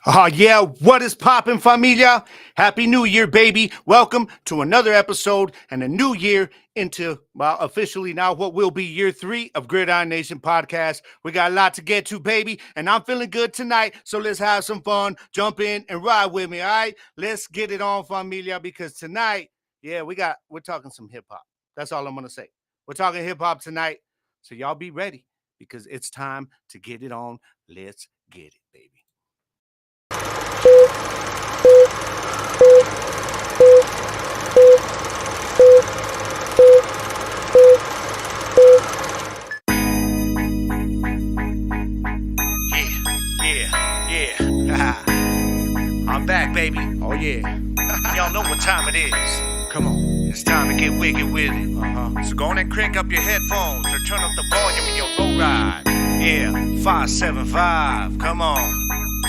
Oh, yeah. What is poppin', familia? Happy New Year, baby. Welcome to another episode and a new year into, well, officially now what will be year 3 of Gridiron Nation podcast. We got a lot to get to, baby, and I'm feeling good tonight. So let's have some fun. Jump in and ride with me, all right? Let's get it on, familia, because tonight, yeah, we're talking some hip hop. That's all I'm going to say. We're talking hip hop tonight. So y'all be ready because it's time to get it on. Let's get it, baby. Yeah. I'm back, baby. Oh, yeah. Y'all know what time it is. Come on. It's time to get wicked with it. So go on and crank up your headphones or turn up the volume in your low ride. Yeah, 575. Come on.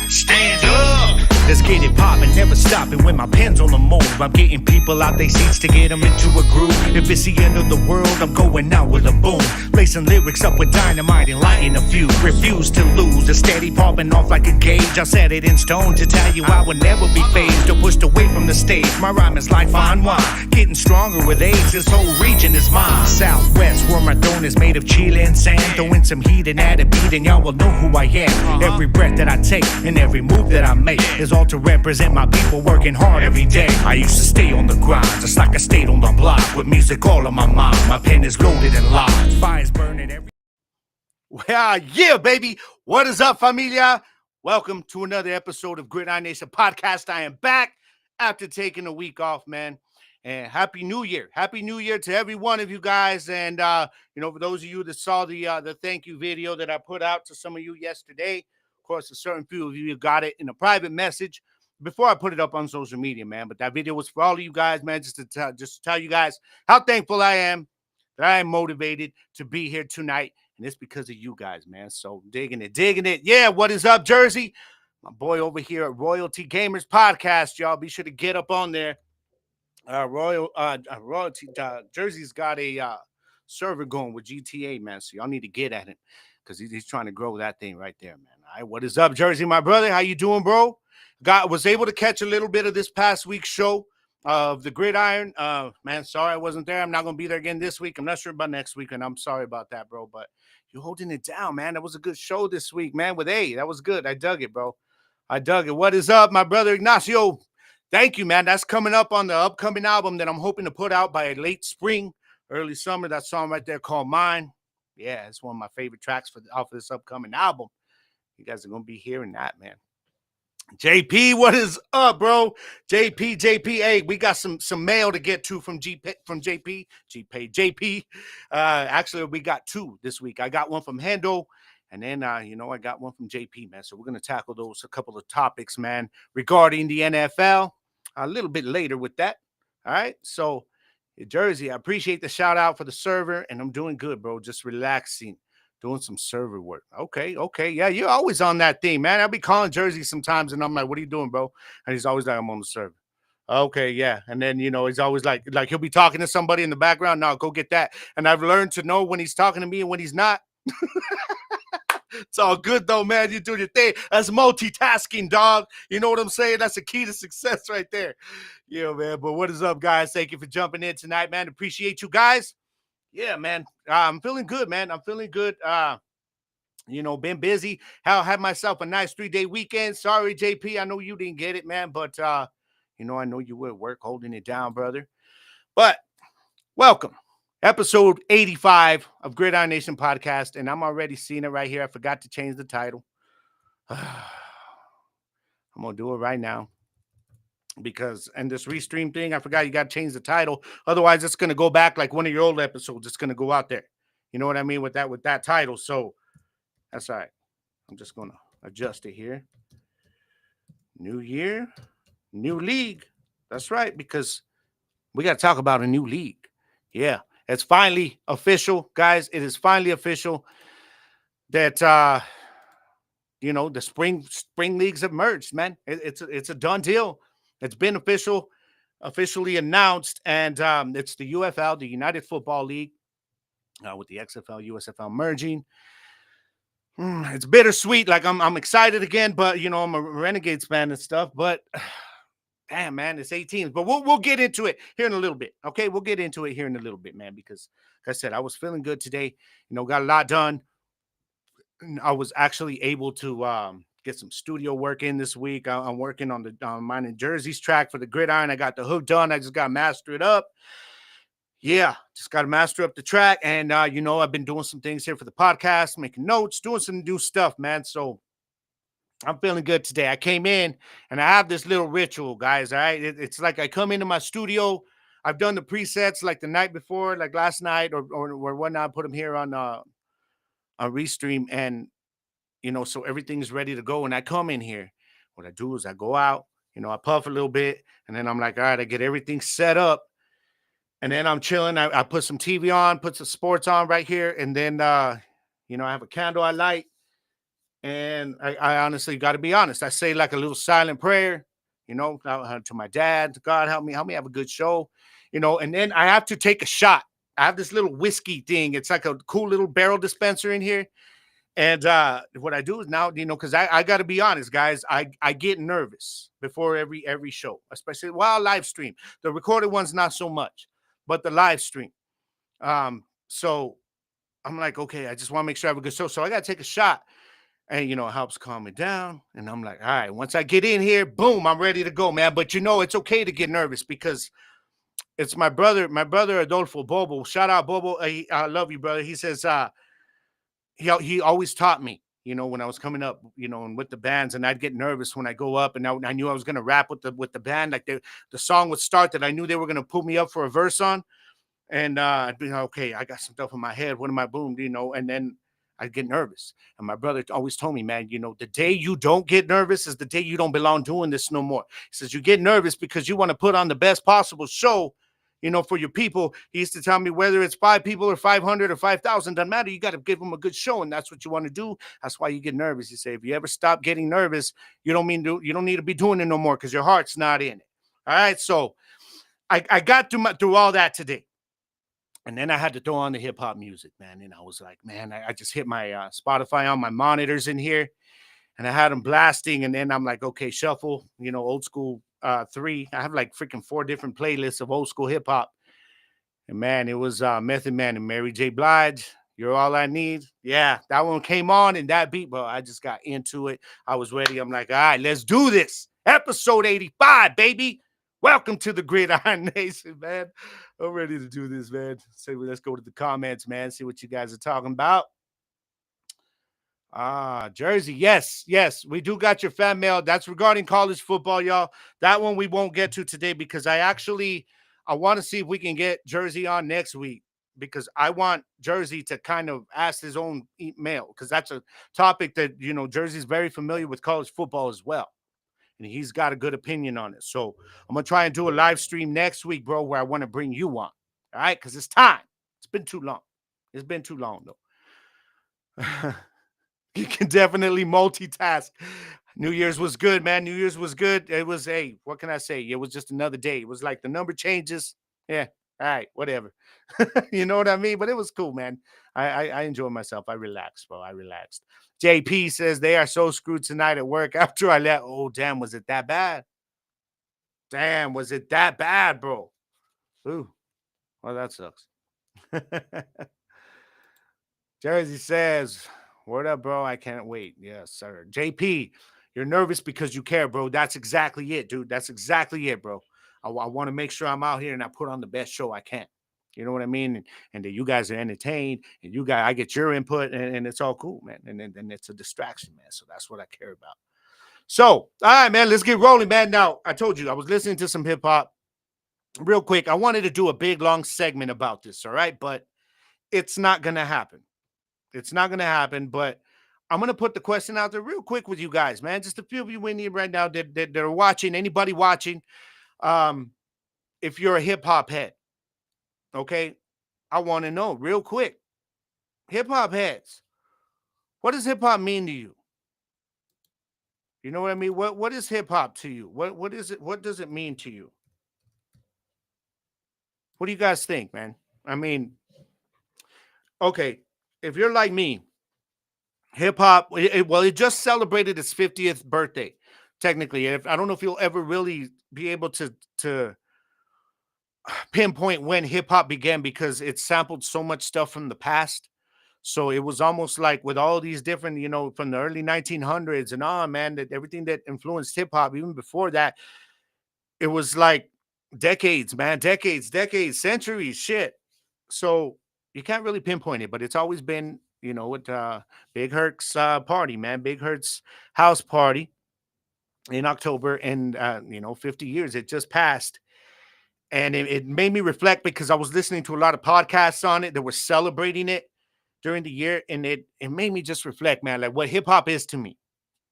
Stand up. Let's get it poppin', never stopping when my pen's on the move. I'm getting people out they seats to get them into a groove. If it's the end of the world, I'm going out with a boom. Lacing lyrics up with dynamite and lighting a fuse. Refuse to lose, a steady popping off like a gauge. I set it in stone to tell you I would never be phased or pushed away from the stage. My rhyme is like fine wine, getting stronger with age. This whole region is mine. Southwest, where my throne is made of Chile and sand. Throwing some heat and add a beat and y'all will know who I am. Every breath that I take and every move that I make is all to represent my people working hard every day. I used to stay on the grind, just like I stayed on the block, with music all on my mind. My pen is loaded and locked, fires burning every... Well, yeah, baby. What is up, familia? Welcome to another episode of Gridiron Nation podcast. I am back after taking a week off, man. And Happy New Year. Happy New Year to every one of you guys. And, for those of you that saw the thank you video that I put out to some of you yesterday, of course, a certain few of you got it in a private message before I put it up on social media, man. But that video was for all of you guys, man, just to tell you guys how thankful I am that I am motivated to be here tonight. And it's because of you guys, man. So digging it. Yeah, what is up, Jersey? My boy over here at Royalty Gamers Podcast, y'all. Be sure to get up on there. Royalty Jersey's got a server going with GTA, man. So y'all need to get at it because he's trying to grow that thing right there, man. All right, what is up, Jersey, my brother? How you doing, bro? Was able to catch a little bit of this past week's show of the Gridiron. Man, sorry I wasn't there. I'm not gonna be there again this week. I'm not sure about next week, and I'm sorry about that, bro. But you're holding it down, man. That was a good show this week, man. With A, that was good. I dug it, bro. I dug it. What is up, my brother Ignacio? Thank you, man. That's coming up on the upcoming album that I'm hoping to put out by late spring, early summer. That song right there called Mine. Yeah, it's one of my favorite tracks off of this upcoming album. You guys are gonna be hearing that, man. JP, what is up, bro? JP, hey, we got some mail to get to from JP. Actually, we got 2 this week. I got one from Hendo, and then I got one from JP, man. So we're gonna tackle a couple of topics, man, regarding the NFL a little bit later with that. All right, so Jersey, I appreciate the shout out for the server, and I'm doing good, bro. Just relaxing. Doing some server work. Okay. Yeah, you're always on that thing, man. I'll be calling Jersey sometimes, and I'm like, what are you doing, bro? And he's always like, I'm on the server. Okay, yeah. And then, he's always like he'll be talking to somebody in the background. No, go get that. And I've learned to know when he's talking to me and when he's not. It's all good, though, man. You're doing your thing. That's multitasking, dog. You know what I'm saying? That's the key to success right there. Yeah, man. But what is up, guys? Thank you for jumping in tonight, man. Appreciate you guys. Yeah, man. I'm feeling good, man. I'm feeling good. Been busy. Had myself a nice 3-day weekend. Sorry, JP. I know you didn't get it, man. But I know you were at work holding it down, brother. But welcome. Episode 85 of Gridiron Nation Podcast. And I'm already seeing it right here. I forgot to change the title. I'm gonna do it right now. Because and this restream thing, I forgot you got to change the title. Otherwise, it's gonna go back like one of your old episodes. It's gonna go out there. You know what I mean with that title. So that's all right. I'm just gonna adjust it here. New year, new league. That's right, because we got to talk about a new league. Yeah, it's finally official, guys. It is finally official that the spring leagues have merged, man. It's a done deal. It's been officially announced, and it's the UFL, the United Football League, with the XFL, USFL merging. It's bittersweet. Like I'm excited again, but you know I'm a Renegades fan and stuff. But damn, man, it's 18. But we'll get into it here in a little bit. Okay, we'll get into it here in a little bit, man. Because like I said, I was feeling good today. You know, got a lot done. I was actually able to get some studio work in this week. I'm working on the mine in Jersey's track for the Gridiron. I got the hook done. I just got to master it up. Yeah, just got to master up the track. And, you know, I've been doing some things here for the podcast, making notes, doing some new stuff, man. So I'm feeling good today. I came in and I have this little ritual, guys. All right. It's like I come into my studio. I've done the presets like the night before, like last night or whatnot. I put them here on Restream. And you know, so everything's ready to go. And I come in here. What I do is I go out, you know, I puff a little bit, and then I'm like, all right, I get everything set up, and then I'm chilling. I put some TV on, put some sports on right here, and then you know, I have a candle I light, and I honestly got to be honest. I say like a little silent prayer, you know, to my dad, God help me have a good show, you know, and then I have to take a shot. I have this little whiskey thing. It's like a cool little barrel dispenser in here. And what I do is now, you know, because I got to be honest, guys, I get nervous before every show, especially while live stream. The recorded one's not so much, but the live stream. So I'm like, okay, I just want to make sure I have a good show. So I got to take a shot, and you know, it helps calm me down. And I'm like, all right, once I get in here, boom, I'm ready to go, man. But you know, it's okay to get nervous because it's my brother Adolfo Bobo. Shout out Bobo, I love you, brother. He says, he always taught me, you know, when I was coming up, you know, and with the bands, and I'd get nervous when I go up, and I knew I was gonna rap with the band, like the song would start that I knew they were gonna put me up for a verse on, and I'd be like, okay, I got some stuff in my head. What am I boom, you know? And then I'd get nervous. And my brother always told me, man, you know, the day you don't get nervous is the day you don't belong doing this no more. He says you get nervous because you want to put on the best possible show, you know, for your people. He used to tell me whether it's 5 people or 500 or 5,000, doesn't matter. You got to give them a good show, and that's what you want to do. That's why you get nervous. He said, if you ever stop getting nervous, you don't need to be doing it no more because your heart's not in it. All right, so I got through all that today. And then I had to throw on the hip hop music, man. And I was like, man, I just hit my Spotify on my monitors in here, and I had them blasting. And then I'm like, okay, shuffle, you know, old school three. I have like freaking 4 different playlists of old school hip hop. And man, it was Method Man and Mary J. Blige. You're all I need. Yeah, that one came on, and that beat, bro. I just got into it. I was ready. I'm like, all right, let's do this. Episode 85, baby. Welcome to the Gridiron Nation, man. I'm ready to do this, man. Say, let's go to the comments, man. See what you guys are talking about. Jersey. Yes, yes. We do got your fan mail. That's regarding college football, y'all. That one we won't get to today because I want to see if we can get Jersey on next week because I want Jersey to kind of ask his own mail because that's a topic that, you know, Jersey's very familiar with college football as well. And he's got a good opinion on it. So I'm going to try and do a live stream next week, bro, where I want to bring you on. All right. Because it's time. It's been too long. It's been too long, though. You can definitely multitask. New Year's was good, man. New Year's was good. It was, hey, what can I say? It was just another day. It was like the number changes. Yeah. All right. Whatever. You know what I mean? But it was cool, man. I enjoyed myself. I relaxed, bro. I relaxed. JP says they are so screwed tonight at work after I left. Oh, damn. Was it that bad? Damn. Was it that bad, bro? Ooh. Well, that sucks. Jersey says, "Word up, bro. I can't wait." Yes, sir. JP, you're nervous because you care, bro. That's exactly it, dude. That's exactly it, bro. I want to make sure I'm out here and I put on the best show I can. You know what I mean? And that you guys are entertained and I get your input and it's all cool, man. And it's a distraction, man. So that's what I care about. So, all right, man, let's get rolling, man. Now, I told you I was listening to some hip hop real quick. I wanted to do a big, long segment about this, all right? But it's not going to happen. It's not going to happen, but I'm going to put the question out there real quick with you guys, man. Just a few of you in here right now that are watching, anybody watching, um, if you're a hip hop head, okay, I want to know real quick. Hip hop heads, what does hip hop mean to you? You know what I mean? What is hip hop to you? What is it? What does it mean to you? What do you guys think, man? I mean, okay, if you're like me, Hip hop, well, it just celebrated its 50th birthday, technically. And if, I don't know if you'll ever really be able to pinpoint when hip hop began because it sampled so much stuff from the past. So it was almost like with all these different, from the early 1900s and on, man, that everything that influenced hip hop, even before that, it was like decades, man, decades, centuries, shit. So you can't really pinpoint it, but it's always been, with Big Herc's party, man, Big Herc's house party in October, and 50 years it just passed, and it made me reflect because I was listening to a lot of podcasts on it that were celebrating it during the year, and it made me just reflect, man, like what hip hop is to me.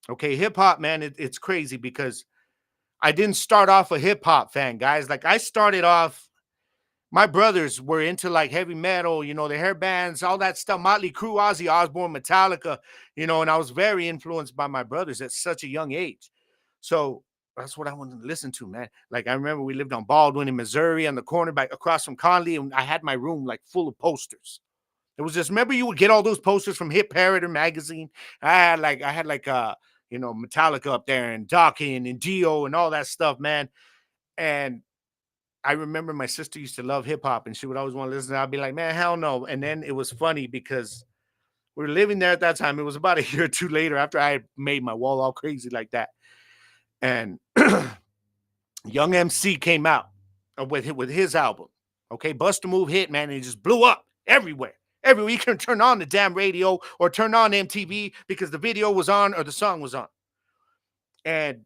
Okay, hip hop, man, it's crazy because I didn't start off a hip hop fan, guys. Like I started off, my brothers were into like heavy metal, the hair bands, all that stuff, Motley Crue, Ozzy Osbourne, Metallica, and I was very influenced by my brothers at such a young age. So that's what I wanted to listen to, man. Like I remember we lived on Baldwin in Missouri on the corner back across from Conley, and I had my room like full of posters. It was just, remember you would get all those posters from Hit Parrot or magazine. I had like Metallica up there and Dokken and Dio and all that stuff, man. And I remember my sister used to love hip hop and she would always want to listen. I'd be like, man, hell no. And then it was funny because we were living there at that time. It was about a year or two later after I had made my wall all crazy like that. And Young MC came out with his album. Okay, Bust a Move hit, man, and it just blew up everywhere. Everywhere you can turn on the damn radio or turn on MTV because the video was on or the song was on. And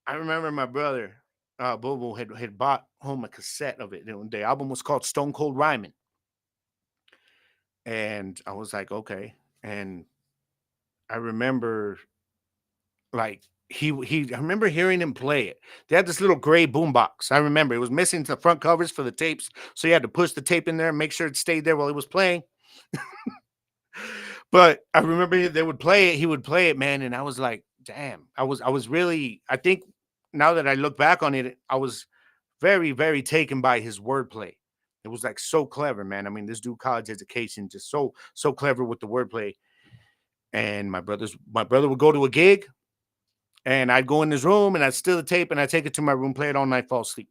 I remember my brother, Bobo, had bought home a cassette of it. The album was called Stone Cold Rhyming. And I was like, okay. And I remember like I remember hearing him play it. They had this little gray boombox. I remember it was missing the front covers for the tapes. So you had to push the tape in there and make sure it stayed there while he was playing. But I remember they would play it, he would play it, man. And I was like, damn, I was really, I think now that I look back on it, I was very, very taken by his wordplay. It was like so clever, man. I mean, this dude college education, just so clever with the wordplay. And my brother would go to a gig and I'd go in his room and I'd steal the tape and I'd take it to my room, play it all night, fall asleep.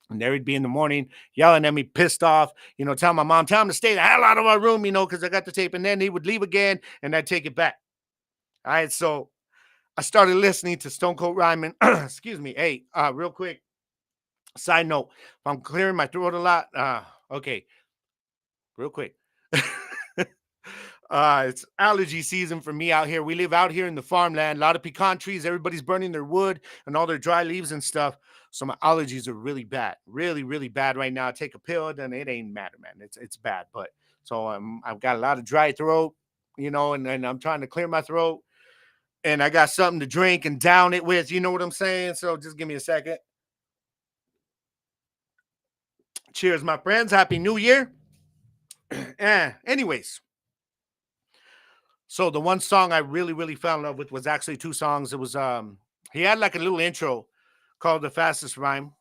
And there he'd be in the morning yelling at me, pissed off, tell my mom, tell him to stay the hell out of my room, because I got the tape. And then he would leave again and I'd take it back. All right. So I started listening to Stone Cold Rhymin'. Excuse me. Hey, real quick, side note, if I'm clearing my throat a lot, okay, real quick. It's allergy season for me out here. We live out here in the farmland, a lot of pecan trees. Everybody's burning their wood and all their dry leaves and stuff. So my allergies are really bad, really, really bad right now. I take a pill, and it ain't matter, man. It's bad, but so I've got a lot of dry throat, and I'm trying to clear my throat, and I got something to drink and down it with. You know what I'm saying? So just give me a second. Cheers, my friends. Happy New Year. Anyways. So the one song I really, really fell in love with was actually two songs. It was he had like a little intro called The Fastest Rhyme,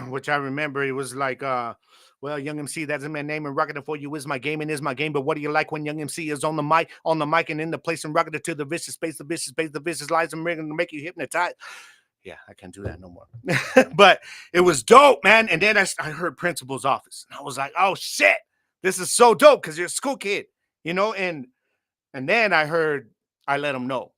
which I remember. It was like well, Young MC, that's my name, and rocking it for you is my game and is my game. But what do you like when Young MC is on the mic and in the place and rocking it to the vicious space, the vicious lies and make you hypnotize. Yeah, I can't do that no more. But it was dope, man. And then I heard Principal's Office, and I was like, oh shit, this is so dope because you're a school kid, and then I heard I Let Him Know.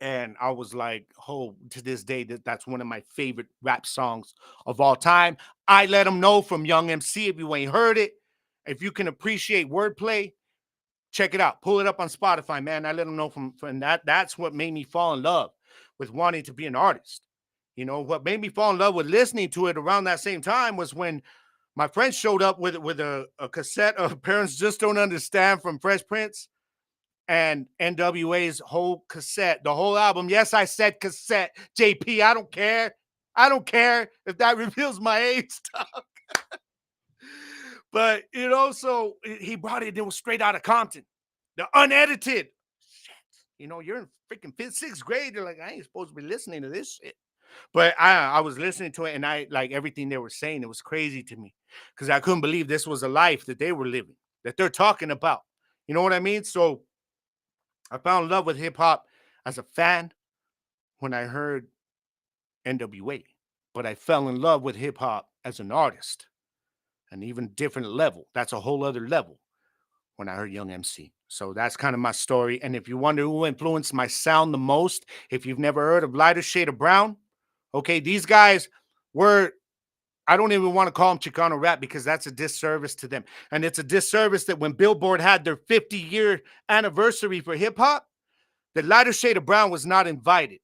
And I was like, oh, to this day, that's one of my favorite rap songs of all time. I Let Him Know from Young MC. If you ain't heard it, if you can appreciate wordplay, check it out. Pull it up on Spotify, man. I Let Him Know from that. That's what made me fall in love with wanting to be an artist. What made me fall in love with listening to it around that same time was when my friend showed up with a cassette of Parents Just Don't Understand from Fresh Prince and NWA's whole cassette, the whole album. Yes, I said cassette. JP, I don't care. I don't care if that reveals my age stuff. But, so he brought it. It was straight out of Compton, the unedited. Shit. You're in freaking fifth, sixth grade. You're like, I ain't supposed to be listening to this shit. But I was listening to it, and I like everything they were saying. It was crazy to me because I couldn't believe this was a life that they were living, that they're talking about. You know what I mean? So I fell in love with hip hop as a fan when I heard NWA, but I fell in love with hip hop as an artist, an even different level. That's a whole other level when I heard Young MC. So that's kind of my story. And if you wonder who influenced my sound the most, if you've never heard of Lighter Shade of Brown, okay, these guys were, I don't even want to call them Chicano rap because that's a disservice to them. And it's a disservice that when Billboard had their 50-year anniversary for hip hop, the Lighter Shade of Brown was not invited.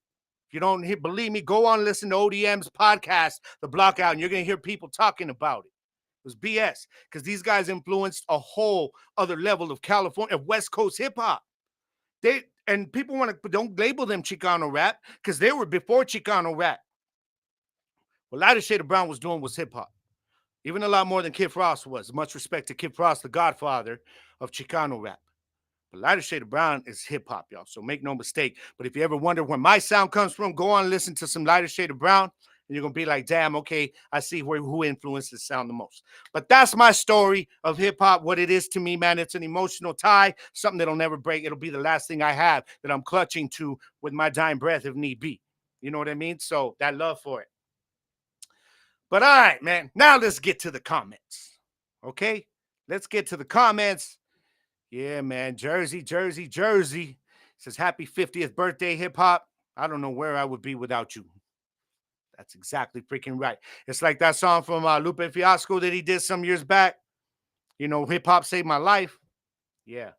If you don't believe me, go on and listen to ODM's podcast, The Blockout, and you're going to hear people talking about it. It was BS because these guys influenced a whole other level of California, of West Coast hip hop. They and people want to don't label them Chicano rap because they were before Chicano rap. What Lighter Shade of Brown was doing was hip hop, even a lot more than Kid Frost was. Much respect to Kid Frost, the godfather of Chicano rap. But Lighter Shade of Brown is hip hop, y'all. So make no mistake. But if you ever wonder where my sound comes from, go on and listen to some Lighter Shade of Brown. And you're going to be like, damn, okay, I see who influenced the sound the most. But that's my story of hip hop, what it is to me, man. It's an emotional tie, something that'll never break. It'll be the last thing I have that I'm clutching to with my dying breath if need be. You know what I mean? So that love for it. But all right, man, now let's get to the comments. Okay? Let's get to the comments. Yeah, man. Jersey, Jersey, Jersey. Says, happy 50th birthday, hip hop. I don't know where I would be without you. That's exactly freaking right. It's like that song from Lupe Fiasco that he did some years back. You know, hip hop saved my life. Yeah.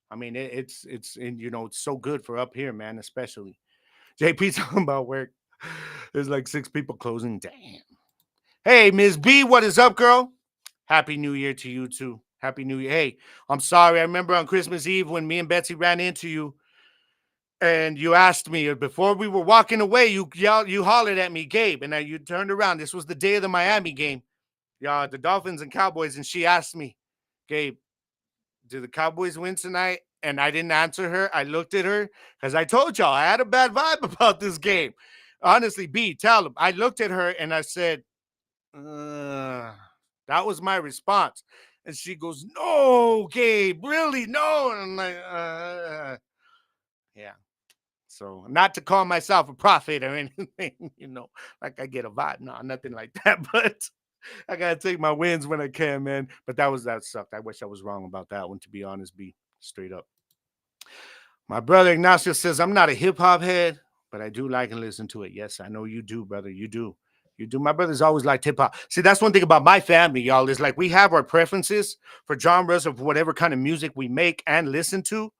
I mean, it's so good for up here, man, especially. JP talking about work. There's like 6 people closing. Damn. Hey, Ms. B, what is up, girl? Happy New Year to you, too. Happy New Year. Hey, I'm sorry. I remember on Christmas Eve when me and Betsy ran into you and you asked me before we were walking away, you hollered at me, Gabe, and then you turned around. This was the day of the Miami game. Yeah, the Dolphins and Cowboys. And she asked me, Gabe, do the Cowboys win tonight? And I didn't answer her. I looked at her because I told y'all I had a bad vibe about this game. Honestly, B, tell them. I looked at her and I said, that was my response. And she goes, no, Gabe, really? No. And I'm like, yeah. So not to call myself a prophet or anything, like I get a vibe. No, nothing like that. But I gotta take my wins when I can, man. But that sucked. I wish I was wrong about that one, to be honest, be straight up. My brother Ignacio says, I'm not a hip hop head, but I do like and listen to it. Yes, I know you do, brother. You do. You do. My brother's always liked hip hop. See, that's one thing about my family, y'all, is like we have our preferences for genres of whatever kind of music we make and listen to.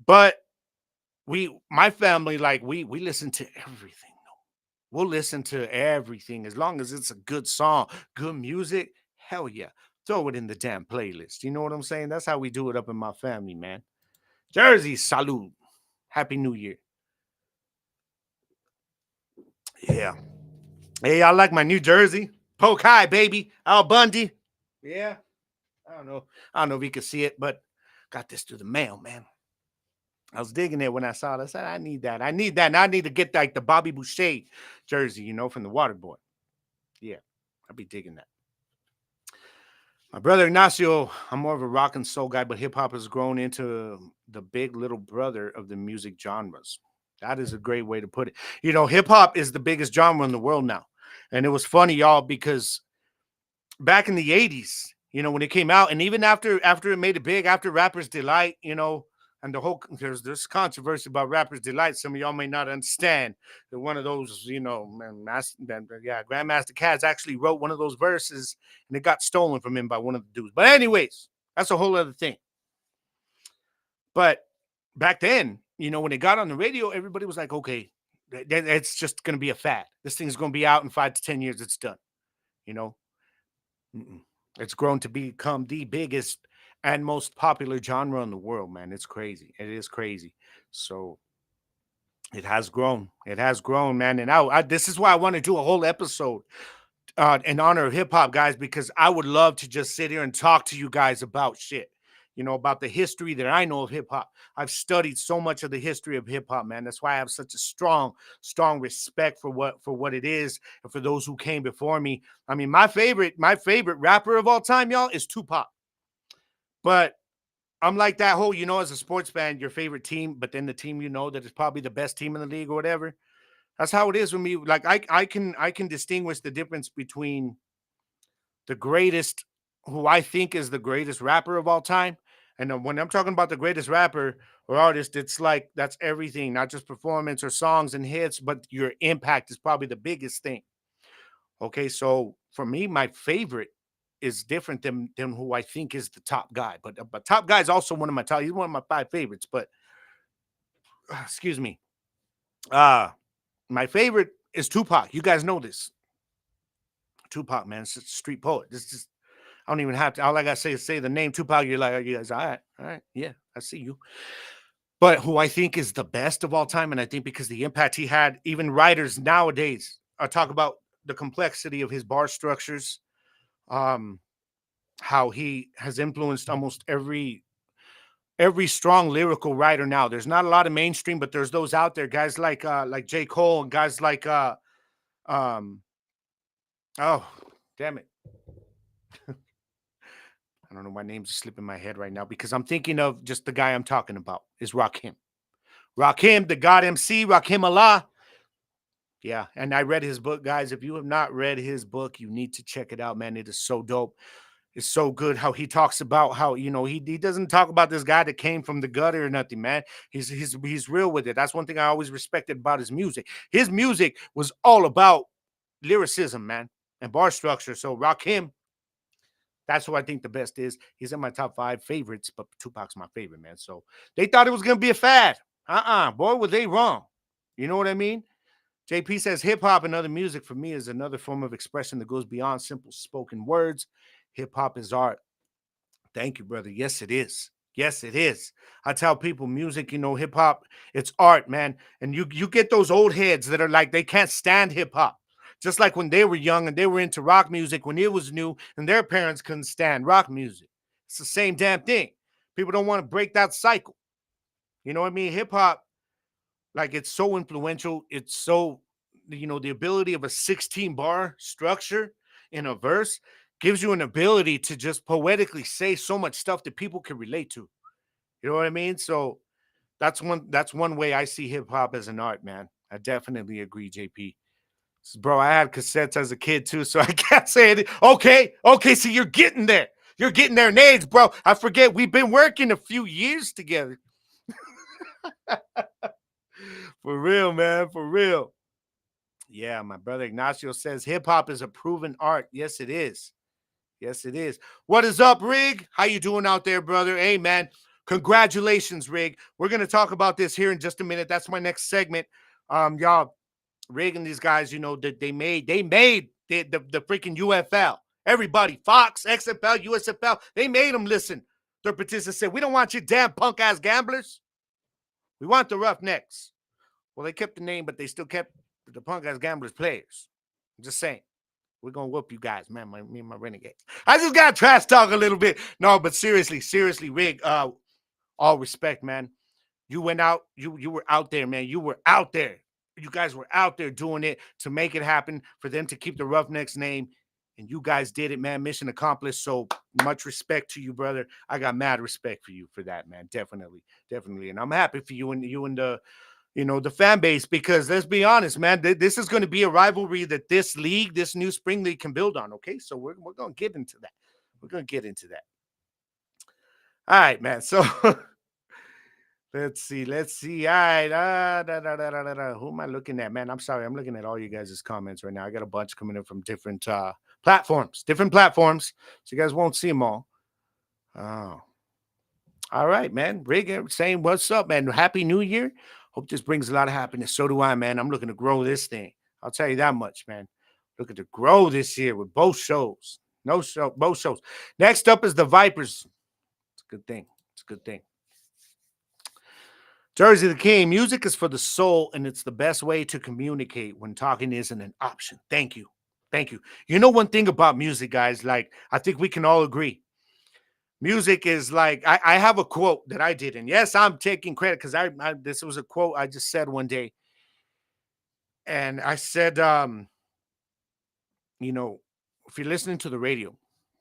But my family, like we listen to everything. We'll listen to everything as long as it's a good song, good music. Hell yeah. Throw it in the damn playlist. You know what I'm saying? That's how we do it up in my family, man. Jersey, salute. Happy New Year. Yeah. Hey, I like my New Jersey. Poke high, baby. Al Bundy. Yeah. I don't know if you can see it, but got this through the mail, man. I was digging it when I saw it. I said, I need that. I need that. And I need to get like the Bobby Boucher jersey, from the Water Boy. Yeah. I'll be digging that. My brother Ignacio, I'm more of a rock and soul guy, but hip hop has grown into the big little brother of the music genres. That is a great way to put it. Hip hop is the biggest genre in the world now. And it was funny, y'all, because back in the 80s, when it came out, and even after it made it big, after Rapper's Delight, and the whole there's controversy about Rapper's Delight. Some of y'all may not understand that one of those, Grandmaster Caz actually wrote one of those verses and it got stolen from him by one of the dudes. But anyways, that's a whole other thing. But back then, when it got on the radio, everybody was like, okay, it's just going to be a fad. This thing's going to be out in 5 to 10 years. It's done. It's grown to become the biggest and most popular genre in the world, man. It's crazy. It is crazy. So it has grown. It has grown, man. And this is why I want to do a whole episode in honor of hip hop, guys, because I would love to just sit here and talk to you guys about shit, about the history that I know of hip hop. I've studied so much of the history of hip hop, man. That's why I have such a strong respect for what it is and for those who came before me. I mean, my favorite rapper of all time, y'all, is Tupac. But I'm like that whole, as a sports fan, your favorite team, but then the team that is probably the best team in the league or whatever. That's how it is with me. Like I can distinguish the difference between the greatest, who I think is the greatest rapper of all time. And when I'm talking about the greatest rapper or artist, it's like that's everything, not just performance or songs and hits, but your impact is probably the biggest thing. Okay, so for me, my favorite is different than who I think is the top guy. But top guy is also one of my top. He's one of my five favorites. But excuse me, uh my favorite is Tupac. You guys know this. Tupac, man, it's a street poet. This is I don't even have to. All I gotta say is say the name Tupac. You're like, oh, you guys, all right, yeah, I see you. But who I think is the best of all time, and I think because the impact he had, even writers nowadays talk about the complexity of his bar structures, um, how he has influenced almost every strong lyrical writer now. There's not a lot of mainstream, but there's those out there, guys like J. Cole and guys like um oh damn it. I don't know. My name's slipping my head right now because I'm thinking of just the guy I'm talking about is Rakim. Rakim, the God MC, Rakim Allah. Yeah, and I read his book, guys. If you have not read his book, you need to check it out, man. It is so dope. It's so good how he talks about how he doesn't talk about this guy that came from the gutter or nothing, man. He's real with it. That's one thing I always respected about his music. His music was all about lyricism, man, and bar structure. So Rakim, that's who I think the best is. He's in my top five favorites, but Tupac's my favorite, man. So they thought it was gonna be a fad. Boy, were they wrong. You know what I mean? JP says hip hop and other music for me is another form of expression that goes beyond simple spoken words. Hip hop is art. Thank you, brother. Yes, it is. Yes, it is. I tell people music, hip hop, it's art, man. And you get those old heads that are like they can't stand hip hop. Just like when they were young and they were into rock music when it was new and their parents couldn't stand rock music. It's the same damn thing. People don't want to break that cycle. You know what I mean? Hip hop, like it's so influential. It's so, the ability of a 16 bar structure in a verse gives you an ability to just poetically say so much stuff that people can relate to. You know what I mean? So that's one way I see hip hop as an art, man. I definitely agree, JP. Bro, I had cassettes as a kid too, so I can't say it. Okay, so you're getting there. You're getting there in age, bro. I forget we've been working a few years together. For real, man, for real. Yeah, my brother Ignacio says hip hop is a proven art. Yes, it is. Yes, it is. What is up, Rig? How you doing out there, brother? Hey, man. Congratulations, Rig. We're gonna talk about this here in just a minute. That's my next segment. Y'all, Rig and these guys, that they made the freaking UFL. Everybody, Fox, XFL, USFL, they made them listen. Their petition said, "We don't want you damn punk ass gamblers. We want the Roughnecks." Well, they kept the name, but they still kept the punk ass gamblers players. I'm just saying. We're gonna whoop you guys, man. Me and my renegades. I just got trash talk a little bit. No, but seriously, Rig. All respect, man. You went out. You were out there, man. You were out there. You guys were out there doing it to make it happen for them to keep the Roughnecks name, and you guys did it, man. Mission accomplished. So much respect to you, brother. I got mad respect for you for that, man. Definitely, and I'm happy for you and the fan base, because let's be honest, man, this is going to be a rivalry that this league, this new spring league, can build on. Okay, so we're going to get into that. We're going to get into that. All right, man. So let's see. All right, who am I looking at, man? I'm sorry, I'm looking at all you guys' comments right now. I got a bunch coming in from different platforms, so you guys won't see them all. Oh, all right, man. Rig saying what's up, man. Happy New Year. Hope this brings a lot of happiness. So do I, man. I'm looking to grow this thing. I'll tell you that much, man. Looking to grow this year with both shows. Both shows. Next up is the Vipers. It's a good thing. It's a good thing. Jersey the King. Music is for the soul, and it's the best way to communicate when talking isn't an option. Thank you. Thank you. You know one thing about music, guys, like I think we can all agree. Music is like I have a quote that I did, and yes, I'm taking credit because I this was a quote I just said one day, and I said, you know, if you're listening to the radio,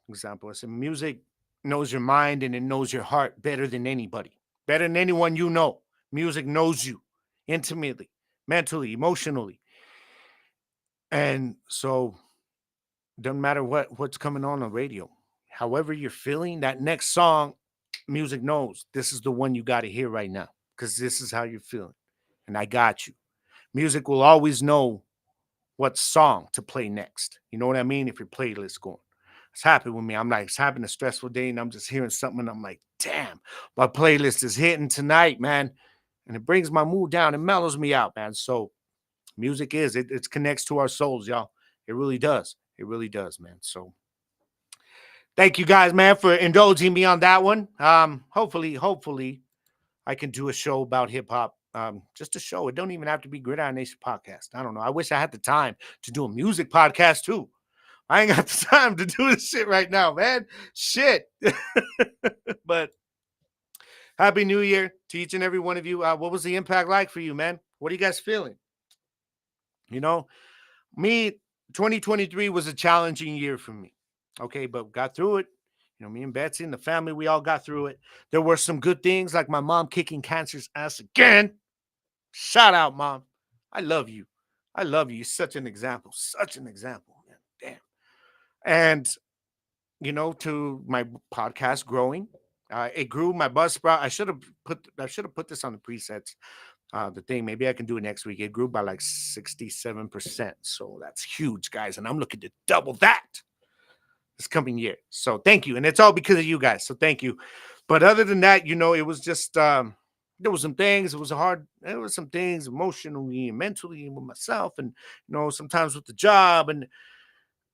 for example, I said music knows your mind and it knows your heart better than anybody, better than anyone you know. Music knows you intimately, mentally, emotionally. And so doesn't matter what's coming on the radio. However you're feeling, that next song, music knows this is the one you got to hear right now because this is how you're feeling. And I got you. Music will always know what song to play next. You know what I mean? If your playlist going. It's happened with me. I'm like, it's having a stressful day and I'm just hearing something and I'm like, damn, my playlist is hitting tonight, man. And it brings my mood down. It mellows me out, man. So music it connects to our souls, y'all. It really does. It really does, man. So thank you guys, man, for indulging me on that one. Hopefully I can do a show about hip hop. Just a show. It don't even have to be Gridiron Nation podcast. I don't know. I wish I had the time to do a music podcast too. I ain't got the time to do this shit right now, man. Shit. But happy New Year to each and every one of you. What was the impact like for you, man? What are you guys feeling? You know, me, 2023 was a challenging year for me. Okay, but got through it. You know, me and Betsy and the family, we all got through it. There were some good things, like my mom kicking cancer's ass again. Shout out, mom. I love you. I love you. You're such an example. Such an example, man. Damn. And to my podcast growing, it grew. My buzz sprout. I should have put this on the presets. The thing. Maybe I can do it next week. It grew by like 67%. So that's huge, guys. And I'm looking to double that this coming year. So thank you. And it's all because of you guys. So thank you. But other than that, it was just there was some things. There was some things emotionally and mentally with myself, and sometimes with the job, and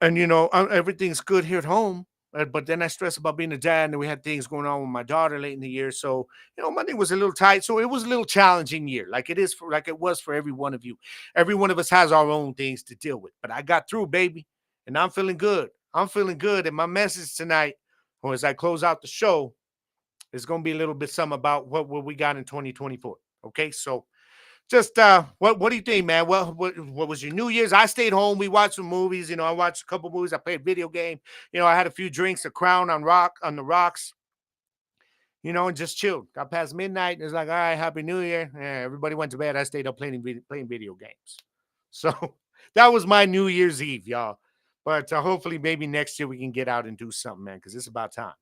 everything's good here at home. But then I stress about being a dad, and we had things going on with my daughter late in the year. So Monday was a little tight. So it was a little challenging year, like it was for every one of you. Every one of us has our own things to deal with. But I got through, baby, and I'm feeling good. I'm feeling good. And my message tonight, or as I close out the show, is going to be a little bit some about what we got in 2024. Okay, so just what do you think, man? What was your New Year's? I stayed home. We watched some movies. I watched a couple movies. I played a video game. I had a few drinks, a crown on the rocks. And just chilled. Got past midnight. It's like, all right, happy New Year. Yeah, everybody went to bed. I stayed up playing video games. So that was my New Year's Eve, y'all. But hopefully, maybe next year we can get out and do something, man, because it's about time.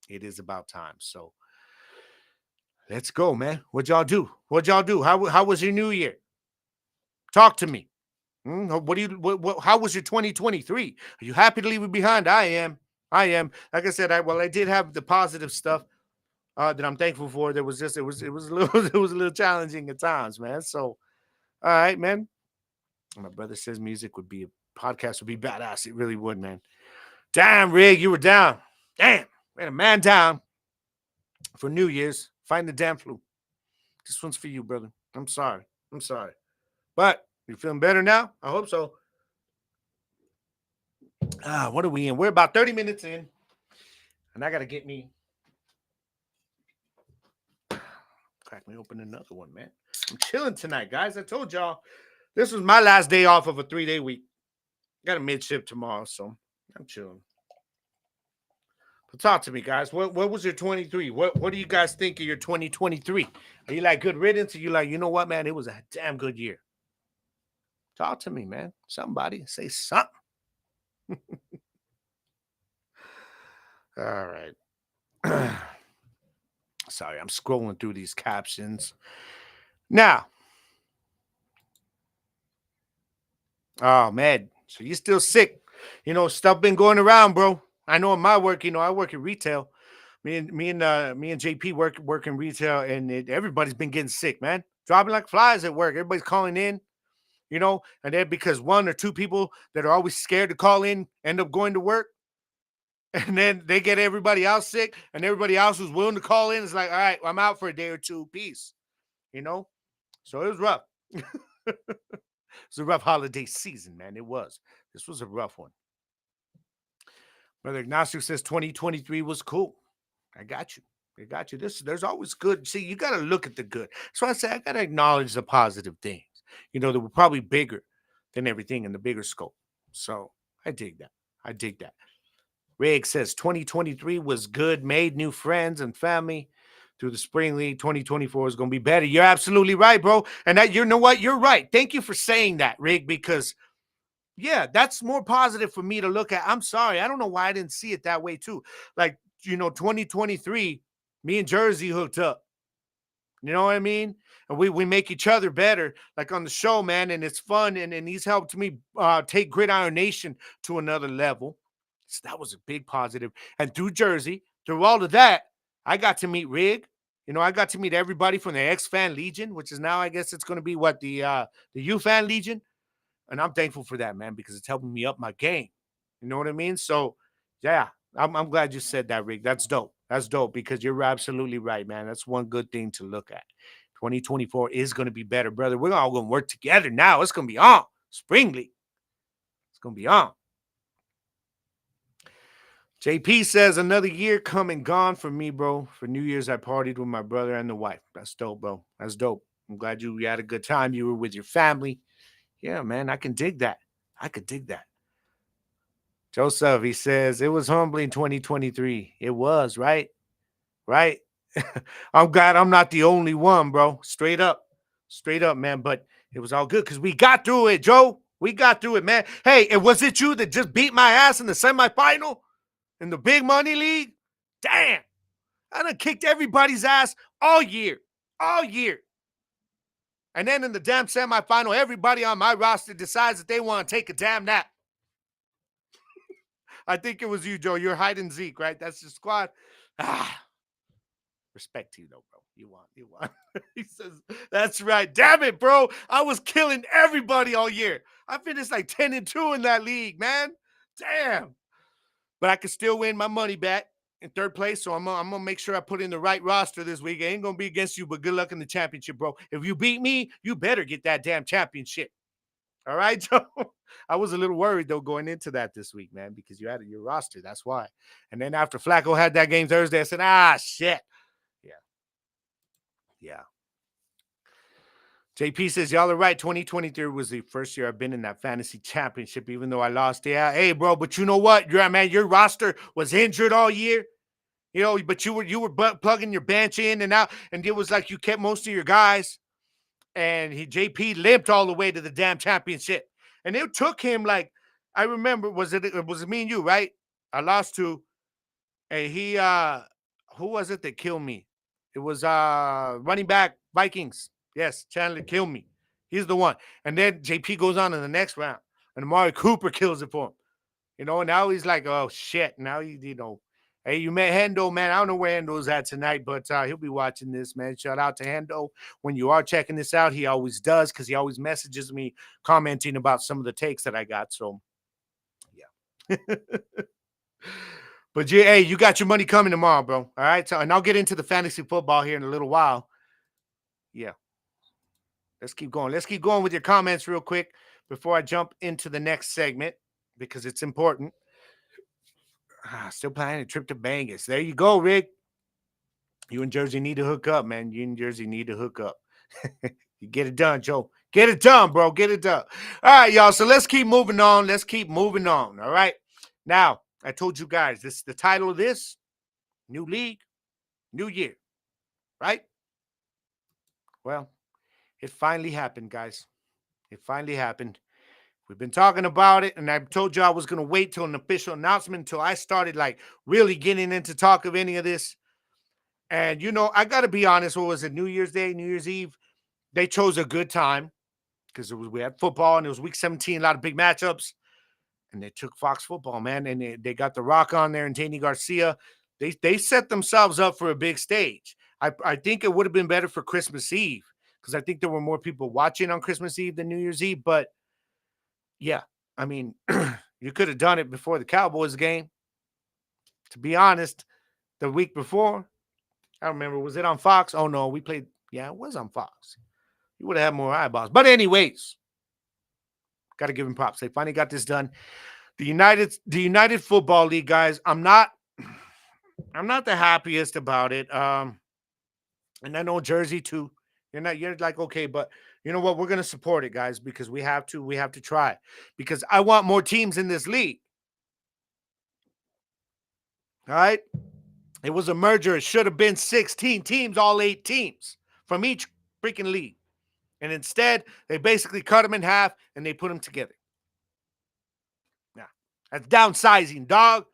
It is about time. So let's go, man. What y'all do? How was your New Year? Talk to me. What do you? How was your 2023? Are you happy to leave it behind? I am. I am. Like I said, I did have the positive stuff that I'm thankful for. There was just it was a little it was a little challenging at times, man. So all right, man. My brother says music would be a podcast would be badass. It really would, man. Damn, Rig, you were down. Damn, we had a man down for New Year's. Find the damn flu. This one's for you, brother. I'm sorry. I'm sorry. But you feeling better now? I hope so. What are we in? We're about 30 minutes in. And I got to get me. Crack me open another one, man. I'm chilling tonight, guys. I told y'all this was my last day off of a 3-day week. Got a mid-shift tomorrow, so I'm chilling. But talk to me, guys. What was your 23? What do you guys think of your 2023? Are you like good riddance? Are you like, you know what, man? It was a damn good year. Talk to me, man. Somebody say something. All right. Sorry, I'm scrolling through these captions. Now, oh man, so you still sick? Stuff been going around, bro. I know in my work, I work in retail. Me and JP work in retail, and everybody's been getting sick, man. Dropping like flies at work. Everybody's calling in, and then because one or two people that are always scared to call in end up going to work, and then they get everybody else sick, and everybody else who's willing to call in is like, all right, I'm out for a day or two, peace. So it was rough. It's a rough holiday season, man. It was. This was a rough one. Brother Ignacio says 2023 was cool. I got you. I got you. There's always good. See, you got to look at the good. So I say I got to acknowledge the positive things. That were probably bigger than everything in the bigger scope. So I dig that. I dig that. Rig says 2023 was good, made new friends and family through the spring league. 2024 is going to be better. You're absolutely right, bro. And that, you know what? You're right. Thank you for saying that, Rig, because yeah, that's more positive for me to look at. I'm sorry. I don't know why I didn't see it that way too. Like, 2023, me and Jersey hooked up. You know what I mean? And we make each other better, like on the show, man. And it's fun. And he's helped me take Gridiron Nation to another level. So that was a big positive. And through Jersey, through all of that, I got to meet Rig. I got to meet everybody from the X Fan Legion, which is now, I guess it's going to be what the U Fan Legion. And I'm thankful for that, man, because it's helping me up my game. You know what I mean? So, yeah, I'm glad you said that, Rick. That's dope. That's dope because you're absolutely right, man. That's one good thing to look at. 2024 is going to be better, brother. We're all going to work together now. It's going to be on. Spring League. It's going to be on. JP says, another year come and gone for me, bro. For New Year's, I partied with my brother and the wife. That's dope, bro. That's dope. I'm glad you had a good time. You were with your family. Yeah, man, I can dig that. I could dig that. Joseph, he says, it was humbling 2023. It was, right? Right? I'm glad I'm not the only one, bro. Straight up, man. But it was all good because we got through it, Joe. We got through it, man. Hey, and was it you that just beat my ass in the semifinal in the big money league? Damn. I done kicked everybody's ass all year. All year. And then in the damn semifinal, everybody on my roster decides that they want to take a damn nap. I think it was you, Joe. You're hide and Zeke, right? That's your squad. Respect to you, though, bro. You won. He says, that's right. Damn it, bro. I was killing everybody all year. I finished like 10-2 in that league, man. Damn. But I could still win my money back in third place, so I'm going to make sure I put in the right roster this week. It ain't going to be against you, but good luck in the championship, bro. If you beat me, you better get that damn championship. All right, Joe? I was a little worried, though, going into that this week, man, because you had your roster. That's why. And then after Flacco had that game Thursday, I said, shit. Yeah. JP says, y'all are right. 2023 was the first year I've been in that fantasy championship, even though I lost. Yeah. Hey, bro, but you know what? Your roster was injured all year. But you were plugging your bench in and out, and it was like you kept most of your guys. And JP limped all the way to the damn championship. And it took him like, I remember, was it me and you, right? I lost to, and he, who was it that killed me? It was running back Vikings. Yes, Chandler killed me. He's the one. And then JP goes on in the next round, and Amari Cooper kills it for him. Now he's like, oh, shit. Now, hey, you met Hendo, man. I don't know where Hendo's at tonight, but he'll be watching this, man. Shout out to Hendo. When you are checking this out, he always does because he always messages me commenting about some of the takes that I got. So, yeah. But, hey, you got your money coming tomorrow, bro. All right? So, and I'll get into the fantasy football here in a little while. Yeah. Let's keep going. Let's keep going with your comments real quick before I jump into the next segment because it's important. Still planning a trip to Vegas. There you go, Rick. You and Jersey need to hook up, man. You and Jersey need to hook up. You get it done, Joe. Get it done, bro. Get it done. All right, y'all. So let's keep moving on. All right. Now, I told you guys, this is the title of this. New league, new year. Right? Well, it finally happened, guys. It finally happened. We've been talking about it, and I told you I was going to wait till an official announcement until I started like really getting into talk of any of this. And, I got to be honest, what was it, New Year's Day, New Year's Eve? They chose a good time because we had football, and it was week 17, a lot of big matchups. And they took Fox Football, man, and they got The Rock on there and Danny Garcia. They set themselves up for a big stage. I think it would have been better for Christmas Eve because I think there were more people watching on Christmas Eve than New Year's Eve, but yeah, I mean, you could have done it before the Cowboys game. To be honest, the week before, I don't remember, was it on Fox? Oh, no, we played. Yeah, it was on Fox. You would have had more eyeballs. But anyways, got to give him props. They finally got this done. The United Football League, guys, I'm not the happiest about it. And I know Jersey too. You're like, okay, but you know what? We're going to support it, guys, because we have to try because I want more teams in this league. All right. It was a merger. It should have been 16 teams, all 8 teams from each freaking league. And instead, they basically cut them in half and they put them together. Yeah. That's downsizing, dog.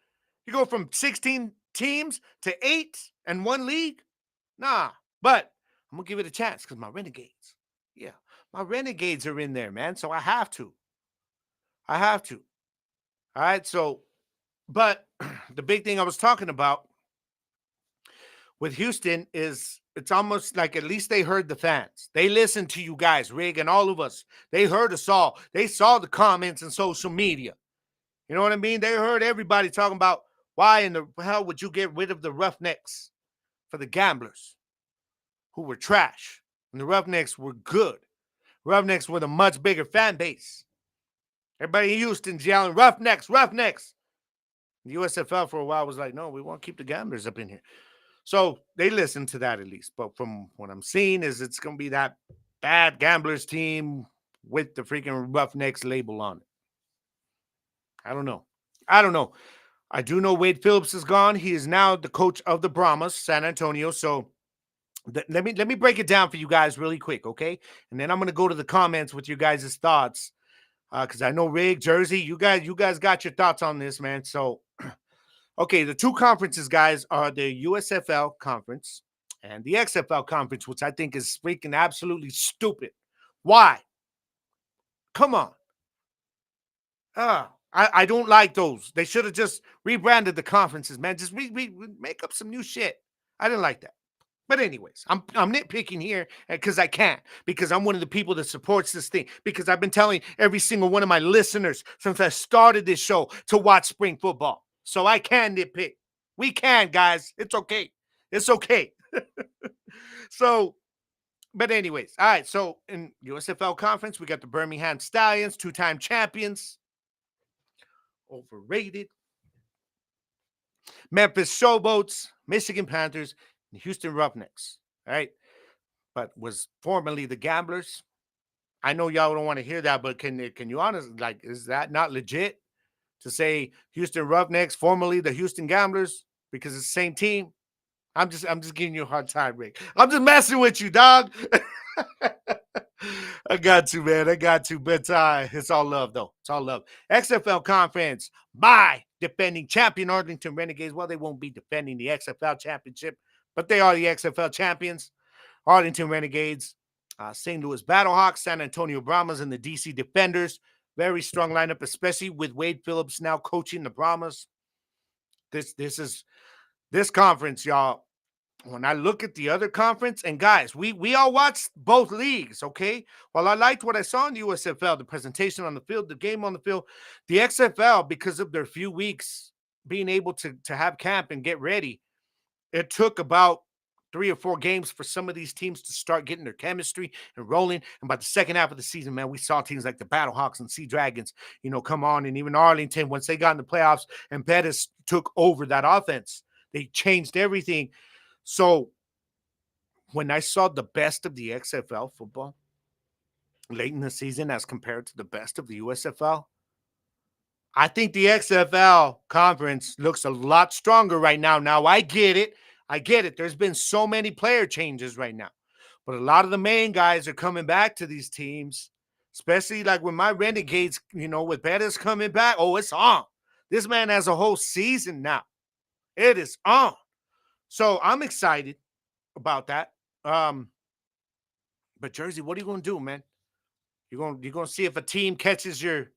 You go from 16 teams to 8 and 1 league? Nah. But I'm going to give it a chance because my Renegades. Yeah. My Renegades are in there, man. So I have to. I have to. All right. So, but the big thing I was talking about with Houston is it's almost like at least they heard the fans. They listened to you guys, Rig, and all of us. They heard us all. They saw the comments in social media. You know what I mean? They heard everybody talking about why in the hell would you get rid of the Roughnecks for the Gamblers who were trash. And the Roughnecks were good. Roughnecks with a much bigger fan base. Everybody in Houston's yelling, Roughnecks, Roughnecks. The USFL for a while was like, no, we want to keep the Gamblers up in here. So they listened to that at least. But from what I'm seeing is it's going to be that bad Gamblers team with the freaking Roughnecks label on it. I don't know. I do know Wade Phillips is gone. He is now the coach of the Brahmas, San Antonio. So let me break it down for you guys really quick, okay? And then I'm going to go to the comments with your guys' thoughts because I know Rig, Jersey, you guys got your thoughts on this, man. So okay, the 2 conferences, guys, are the USFL conference and the XFL conference, which I think is freaking absolutely stupid. Why? Come on. I don't like those. They should have just rebranded the conferences, man. Just make up some new shit. I didn't like that. But anyways, I'm nitpicking here because I can't, because I'm one of the people that supports this thing, because I've been telling every single one of my listeners since I started this show to watch spring football. So I can nitpick. We can, guys. It's okay. It's okay. So, but anyways, all right. So in USFL conference, we got the Birmingham Stallions, 2-time champions. Overrated. Memphis Showboats, Michigan Panthers, and Houston Roughnecks. All right. But was formerly the Gamblers. I know y'all don't want to hear that, but can you honestly, like, is that not legit to say Houston Roughnecks, formerly the Houston Gamblers, because it's the same team? I'm just giving you a hard time, Rick. I'm just messing with you, dog. I got to, man. I got to. But it's all love, though. It's all love. XFL Conference by defending champion Arlington Renegades. Well, they won't be defending the XFL championship, but they are the XFL champions. Arlington Renegades, St. Louis Battlehawks, San Antonio Brahmas, and the DC Defenders. Very strong lineup, especially with Wade Phillips now coaching the Brahmas. This conference, y'all. When I look at the other conference, and guys, we all watched both leagues, okay? While I liked what I saw in the USFL, the presentation on the field, the game on the field, the XFL, because of their few weeks being able to have camp and get ready, it took about 3 or 4 games for some of these teams to start getting their chemistry and rolling. And by the second half of the season, man, we saw teams like the Battlehawks and Sea Dragons, come on. And even Arlington, once they got in the playoffs and Bettis took over that offense, they changed everything. So when I saw the best of the XFL football late in the season as compared to the best of the USFL, I think the XFL conference looks a lot stronger right now. Now, I get it. There's been so many player changes right now. But a lot of the main guys are coming back to these teams, especially like when my Renegades, with Bettis coming back. Oh, it's on. This man has a whole season now. It is on. So I'm excited about that. But Jersey, what are you going to do, man? You're going to see if a team catches your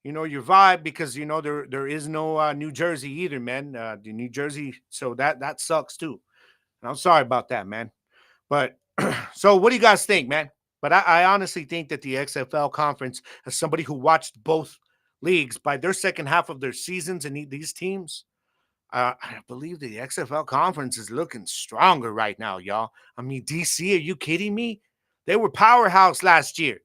vibe, because there is no New Jersey either, man. The New Jersey, so that sucks too. And I'm sorry about that, man. But so what do you guys think, man? But I honestly think that the XFL conference, as somebody who watched both leagues, by their second half of their seasons and these teams, I believe the XFL conference is looking stronger right now, y'all. I mean, DC, are you kidding me? They were powerhouse last year.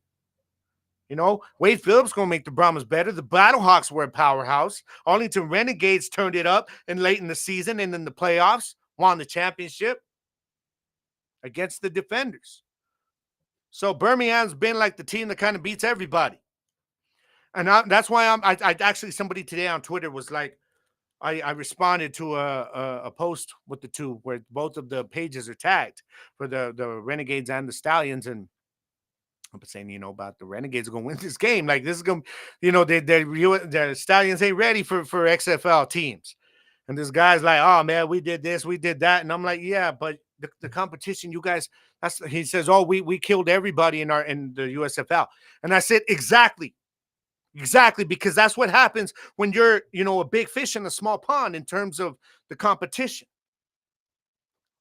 Wade Phillips going to make the Brahmas better. The Battlehawks were a powerhouse. Arlington Renegades turned it up and late in the season and in the playoffs won the championship against the Defenders. So Birmingham's been like the team that kind of beats everybody. And that's why I actually, somebody today on Twitter was like, I responded to a post with the two where both of the pages are tagged for the Renegades and the Stallions, and I'm saying, about the Renegades are gonna win this game. Like this is gonna, the Stallions ain't ready for XFL teams. And this guy's like, oh man, we did this, we did that. And I'm like, yeah, but the competition, you guys, he says, oh, we killed everybody in the USFL. And I said, exactly. Exactly, because that's what happens when you're, a big fish in a small pond in terms of the competition.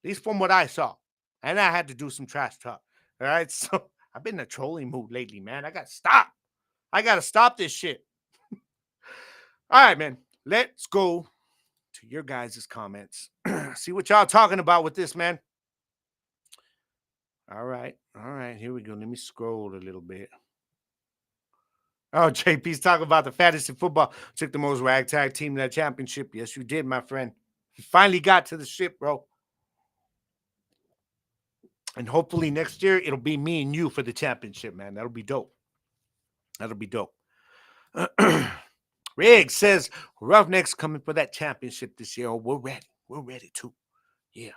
At least from what I saw. And I had to do some trash talk. All right. So I've been in a trolling mood lately, man. I got to stop. I got to stop this shit. All right, man. Let's go to your guys' comments. See what y'all talking about with this, man. All right. All right. Here we go. Let me scroll a little bit. Oh, JP's talking about the fantasy football. Took the most ragtag team to that championship. Yes, you did, my friend. You finally got to the ship, bro. And hopefully next year it'll be me and you for the championship, man. That'll be dope. That'll be dope. Riggs says Roughnecks coming for that championship this year. Oh, we're ready. We're ready too. Yeah.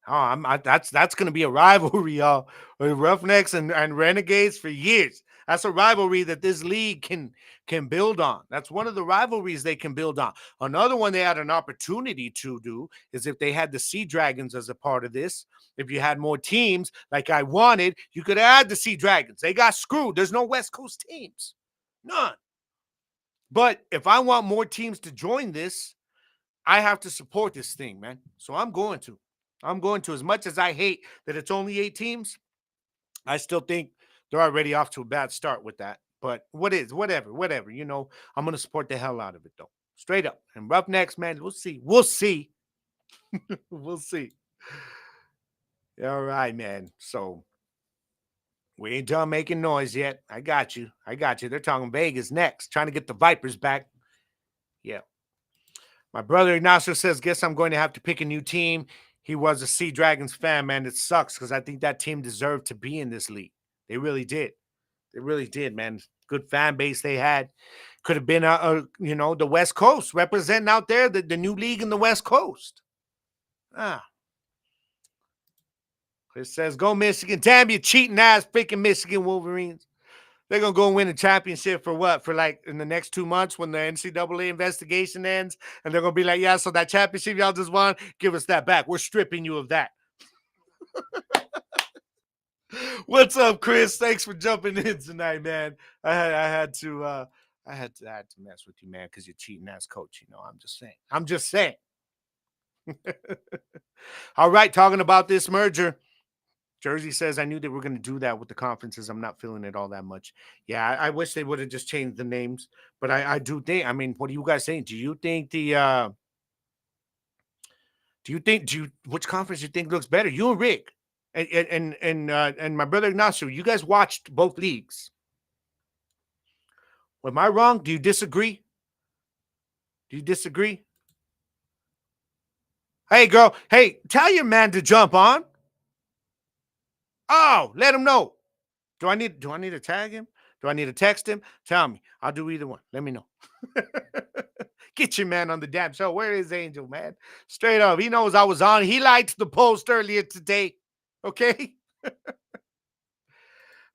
Oh, that's gonna be a rivalry, y'all. With Roughnecks and Renegades for years. That's a rivalry that this league can build on. That's one of the rivalries they can build on. Another one they had an opportunity to do is if they had the Sea Dragons as a part of this. If you had more teams like I wanted, you could add the Sea Dragons. They got screwed. There's no West Coast teams. None. But if I want more teams to join this, I have to support this thing, man. So I'm going to. As much as I hate that it's only 8 teams, I still think they're already off to a bad start with that. But whatever. I'm going to support the hell out of it, though. Straight up. And Roughnecks, man, we'll see. We'll see. All right, man. So we ain't done making noise yet. I got you. They're talking Vegas next, trying to get the Vipers back. Yeah. My brother Ignacio says, guess I'm going to have to pick a new team. He was a Sea Dragons fan, man. It sucks because I think that team deserved to be in this league. They really did. Man. Good fan base they had. Could have been, the West Coast representing out there, the new league in the West Coast. Chris says, go Michigan. Damn you cheating ass freaking Michigan Wolverines. They're going to go and win a championship for what? For like in the next 2 months when the NCAA investigation ends. And they're going to be like, yeah, so that championship y'all just won, give us that back. We're stripping you of that. What's up, Chris? Thanks for jumping in tonight, man. I had to mess with you, man, because you're cheating ass coach. I'm just saying. All right, talking about this merger. Jersey says, I knew they were going to do that with the conferences. I'm not feeling it all that much. Yeah, I wish they would have just changed the names. But I do think, what are you guys saying? Do you think which conference you think looks better? You and Rick and my brother Ignacio, you guys watched both leagues. Am I wrong? Do you disagree? Hey, girl. Hey, tell your man to jump on. Oh, let him know. Do I need to tag him? Do I need to text him? Tell me. I'll do either one. Let me know. Get your man on the damn show. Where is Angel, man? Straight up. He knows I was on. He liked the post earlier today. Okay? All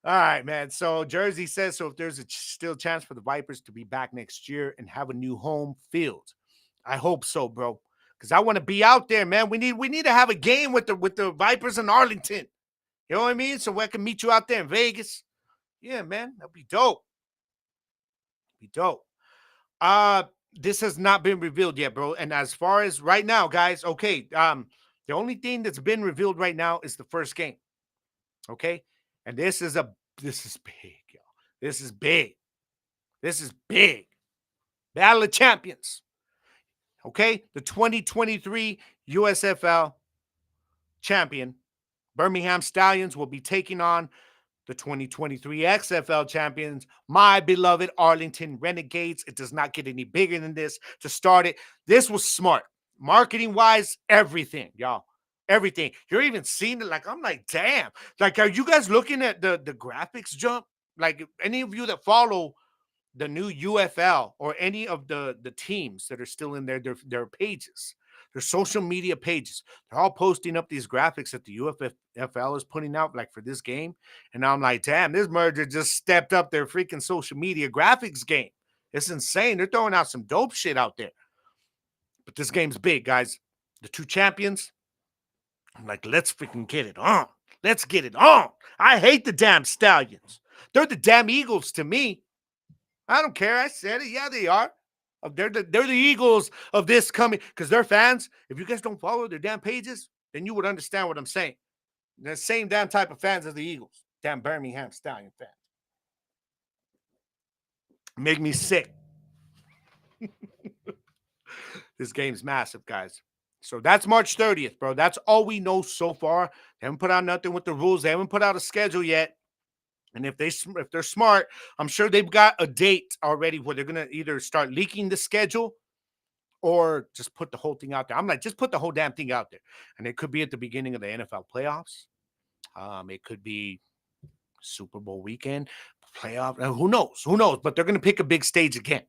right, man. So Jersey says, so if there's a still chance for the Vipers to be back next year and have a new home field, I hope so, bro. Because I want to be out there, man. We need to have a game with the Vipers in Arlington. You know what I mean? So I can meet you out there in Vegas. Yeah, man. That'd be dope. This has not been revealed yet, bro. And as far as right now, guys, okay. The only thing that's been revealed right now is the first game. Okay. And this is big, y'all. This is big. Battle of Champions. Okay. The 2023 USFL champion, Birmingham Stallions, will be taking on the 2023 XFL champions, my beloved Arlington Renegades. It does not get any bigger than this to start it. This was smart. Marketing-wise, everything, y'all. Everything. You're even seeing it. Like, I'm like, damn. Like, are you guys looking at the graphics jump? Like, any of you that follow the new UFL or any of the teams that are still in their pages, their social media pages, they're all posting up these graphics that the UFL is putting out, like for this game. And I'm like, damn, this merger just stepped up their freaking social media graphics game. It's insane. They're throwing out some dope shit out there. But this game's big, guys. The two champions, I'm like, let's freaking get it on. Let's get it on. I hate the damn Stallions. They're the damn Eagles to me. I don't care. I said it. Yeah, they are. They're the Eagles of this coming, because they're fans. If you guys don't follow their damn pages, then you would understand what I'm saying. They're the same damn type of fans as the Eagles. Damn Birmingham Stallion fans. Make me sick. This game's massive, guys. So that's March 30th, bro. That's all we know so far. They haven't put out nothing with the rules. They haven't put out a schedule yet. And if they're smart, I'm sure they've got a date already where they're gonna either start leaking the schedule or just put the whole thing out there. I'm like, just put the whole damn thing out there. And it could be at the beginning of the NFL playoffs. It could be Super Bowl weekend, playoff. Who knows? Who knows? But they're gonna pick a big stage again.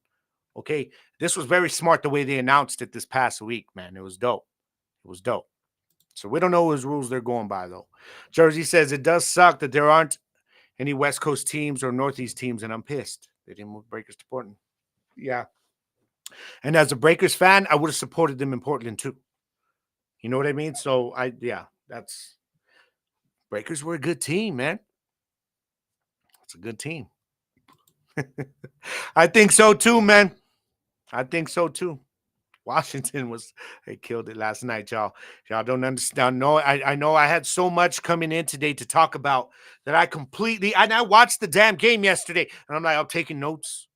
Okay, this was very smart the way they announced it this past week, man. It was dope. It was dope. So we don't know whose rules they're going by, though. Jersey says it does suck that there aren't any West Coast teams or Northeast teams, and I'm pissed. They didn't move Breakers to Portland. Yeah. And as a Breakers fan, I would have supported them in Portland, too. You know what I mean? So, that's Breakers were a good team, man. It's a good team. I think so, too, man. I think so, too. Washington they killed it last night, y'all. Y'all don't understand. No, I know I had so much coming in today to talk about that and I watched the damn game yesterday, and I'm like, I'm taking notes,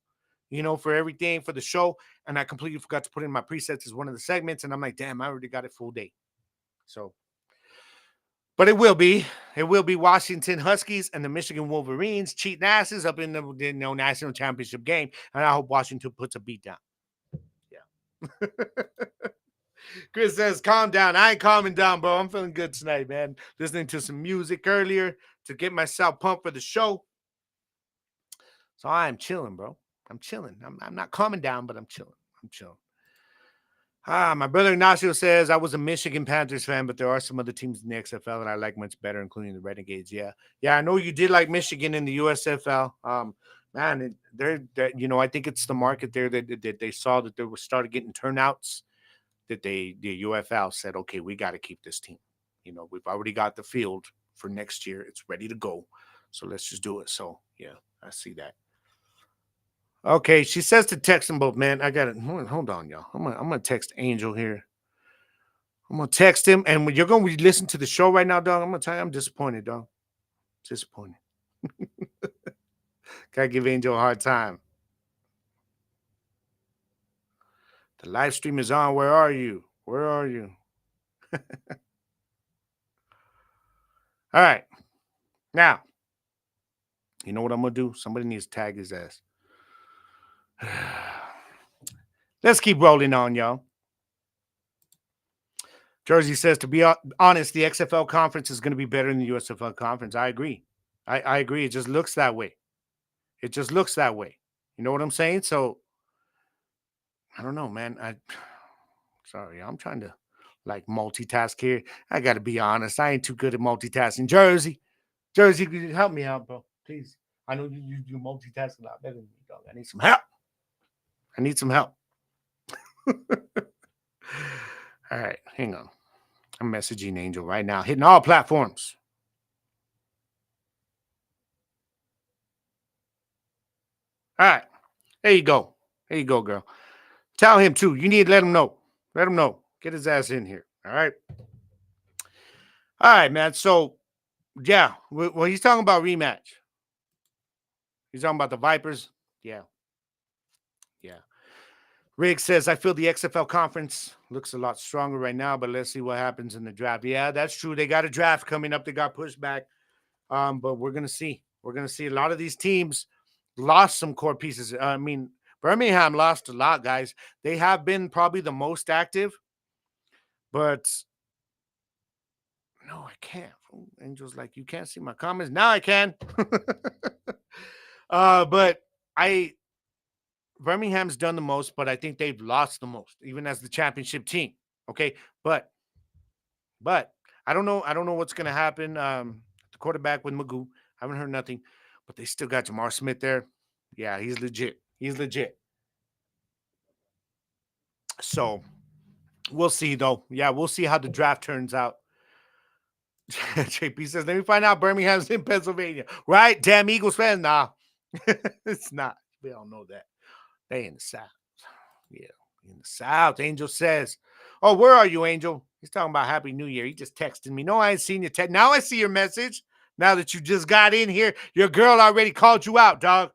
for everything for the show, and I completely forgot to put in my presets as one of the segments, and I'm like, damn, I already got it full day. So, but it will be Washington Huskies and the Michigan Wolverines cheating asses up in the national championship game, and I hope Washington puts a beat down. Yeah. Chris says, calm down. I ain't calming down, bro. I'm feeling good tonight, man. Listening to some music earlier to get myself pumped for the show. So I am chilling, bro. I'm chilling. I'm not calming down, but I'm chilling. I'm chilling. My brother Ignacio says, I was a Michigan Panthers fan, but there are some other teams in the XFL that I like much better, including the Renegades. Yeah. I know you did like Michigan in the USFL. Man, I think it's the market there that they saw that they were started getting turnouts, that the UFL said, okay, we got to keep this team. We've already got the field for next year. It's ready to go. So let's just do it. So, yeah, I see that. Okay, she says to text them both, man. I got it. Hold on, y'all. I'm gonna text Angel here. I'm gonna text him, and when you're gonna listen to the show right now, dog, I'm gonna tell you, I'm disappointed, dog. Disappointed. Gotta give Angel a hard time. The live stream is on. Where are you? Where are you? All right. Now, you know what I'm gonna do? Somebody needs to tag his ass. Let's keep rolling on, y'all. Jersey says, to be honest, the XFL conference is going to be better than the USFL conference. I agree. I agree. It just looks that way. It just looks that way. You know what I'm saying? So, I don't know, man. Sorry, I'm trying to multitask here. I got to be honest. I ain't too good at multitasking. Jersey, could you help me out, bro? Please. I know you do multitasking a lot better than me, dog. I need some help. All right, hang on. I'm messaging Angel right now, hitting all platforms. All right, there you go. There you go, girl. Tell him too. You need to let him know. Let him know. Get his ass in here. All right. All right, man. So, yeah. Well, he's talking about rematch. He's talking about the Vipers. Yeah. Riggs says, I feel the XFL conference looks a lot stronger right now, but let's see what happens in the draft. Yeah, that's true. They got a draft coming up. They got pushed back. But we're going to see. We're going to see a lot of these teams lost some core pieces. I mean, Birmingham lost a lot, guys. They have been probably the most active, but no, I can't. Angel's like, you can't see my comments. Now I can. But Birmingham's done the most, but I think they've lost the most, even as the championship team. Okay, but but I don't know. I don't know what's going to happen. The quarterback with Magoo, I haven't heard nothing, but they still got Jamar Smith there. Yeah, he's legit. He's legit. So we'll see, though. Yeah, we'll see how the draft turns out. JP says, "Let me find out Birmingham's in Pennsylvania, right? Damn Eagles fan, nah, it's not. We all know that they in the South. Yeah, in the South." Angel says, "Oh, where are you, Angel?" He's talking about Happy New Year. He just texted me. No, I ain't seen your text. Now I see your message. Now that you just got in here, your girl already called you out, dog.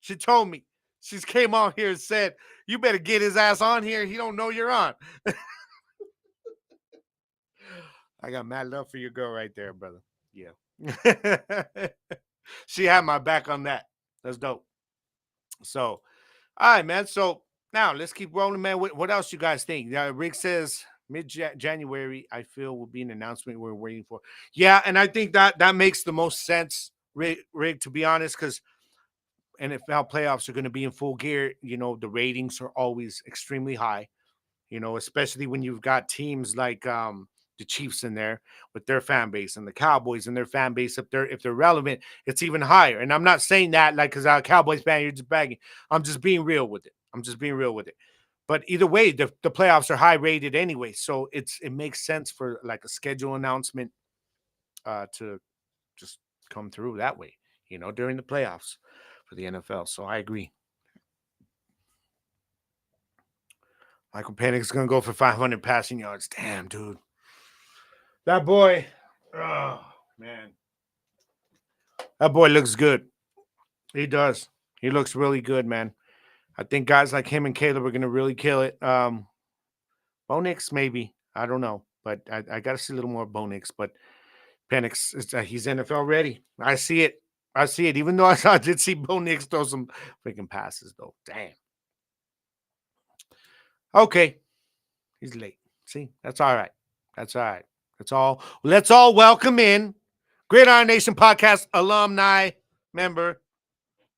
She told me. She came on here and said, "You better get his ass on here. He don't know you're on." I got mad love for your girl right there, brother. Yeah. She had my back on that. That's dope. So, all right, man. So now let's keep rolling, man. What else you guys think? Rick says mid-January, I feel, will be an announcement we're waiting for. Yeah, and I think that makes the most sense, Rick, to be honest, because NFL playoffs are going to be in full gear. You know, the ratings are always extremely high. You know, especially when you've got teams like the Chiefs in there with their fan base and the Cowboys and their fan base. If they're relevant, it's even higher. And I'm not saying that like because I'm a Cowboys fan, you're just bagging. I'm just being real with it. I'm just being real with it. But either way, the playoffs are high rated anyway, so it makes sense for like a schedule announcement to just come through that way. You know, during the playoffs for the NFL. So I agree. Michael Penix going to go for 500 passing yards. Damn, dude. That boy, oh, man. That boy looks good. He does. He looks really good, man. I think guys like him and Caleb are going to really kill it. Bo Nix, maybe. I don't know. But I got to see a little more Bo Nix. But Penix, he's NFL ready. I see it. I see it. Even though I did see Bo Nix throw some freaking passes, though. Damn. Okay. He's late. See, that's all right. That's all right. That's all. Let's all welcome in Gridiron Nation podcast alumni member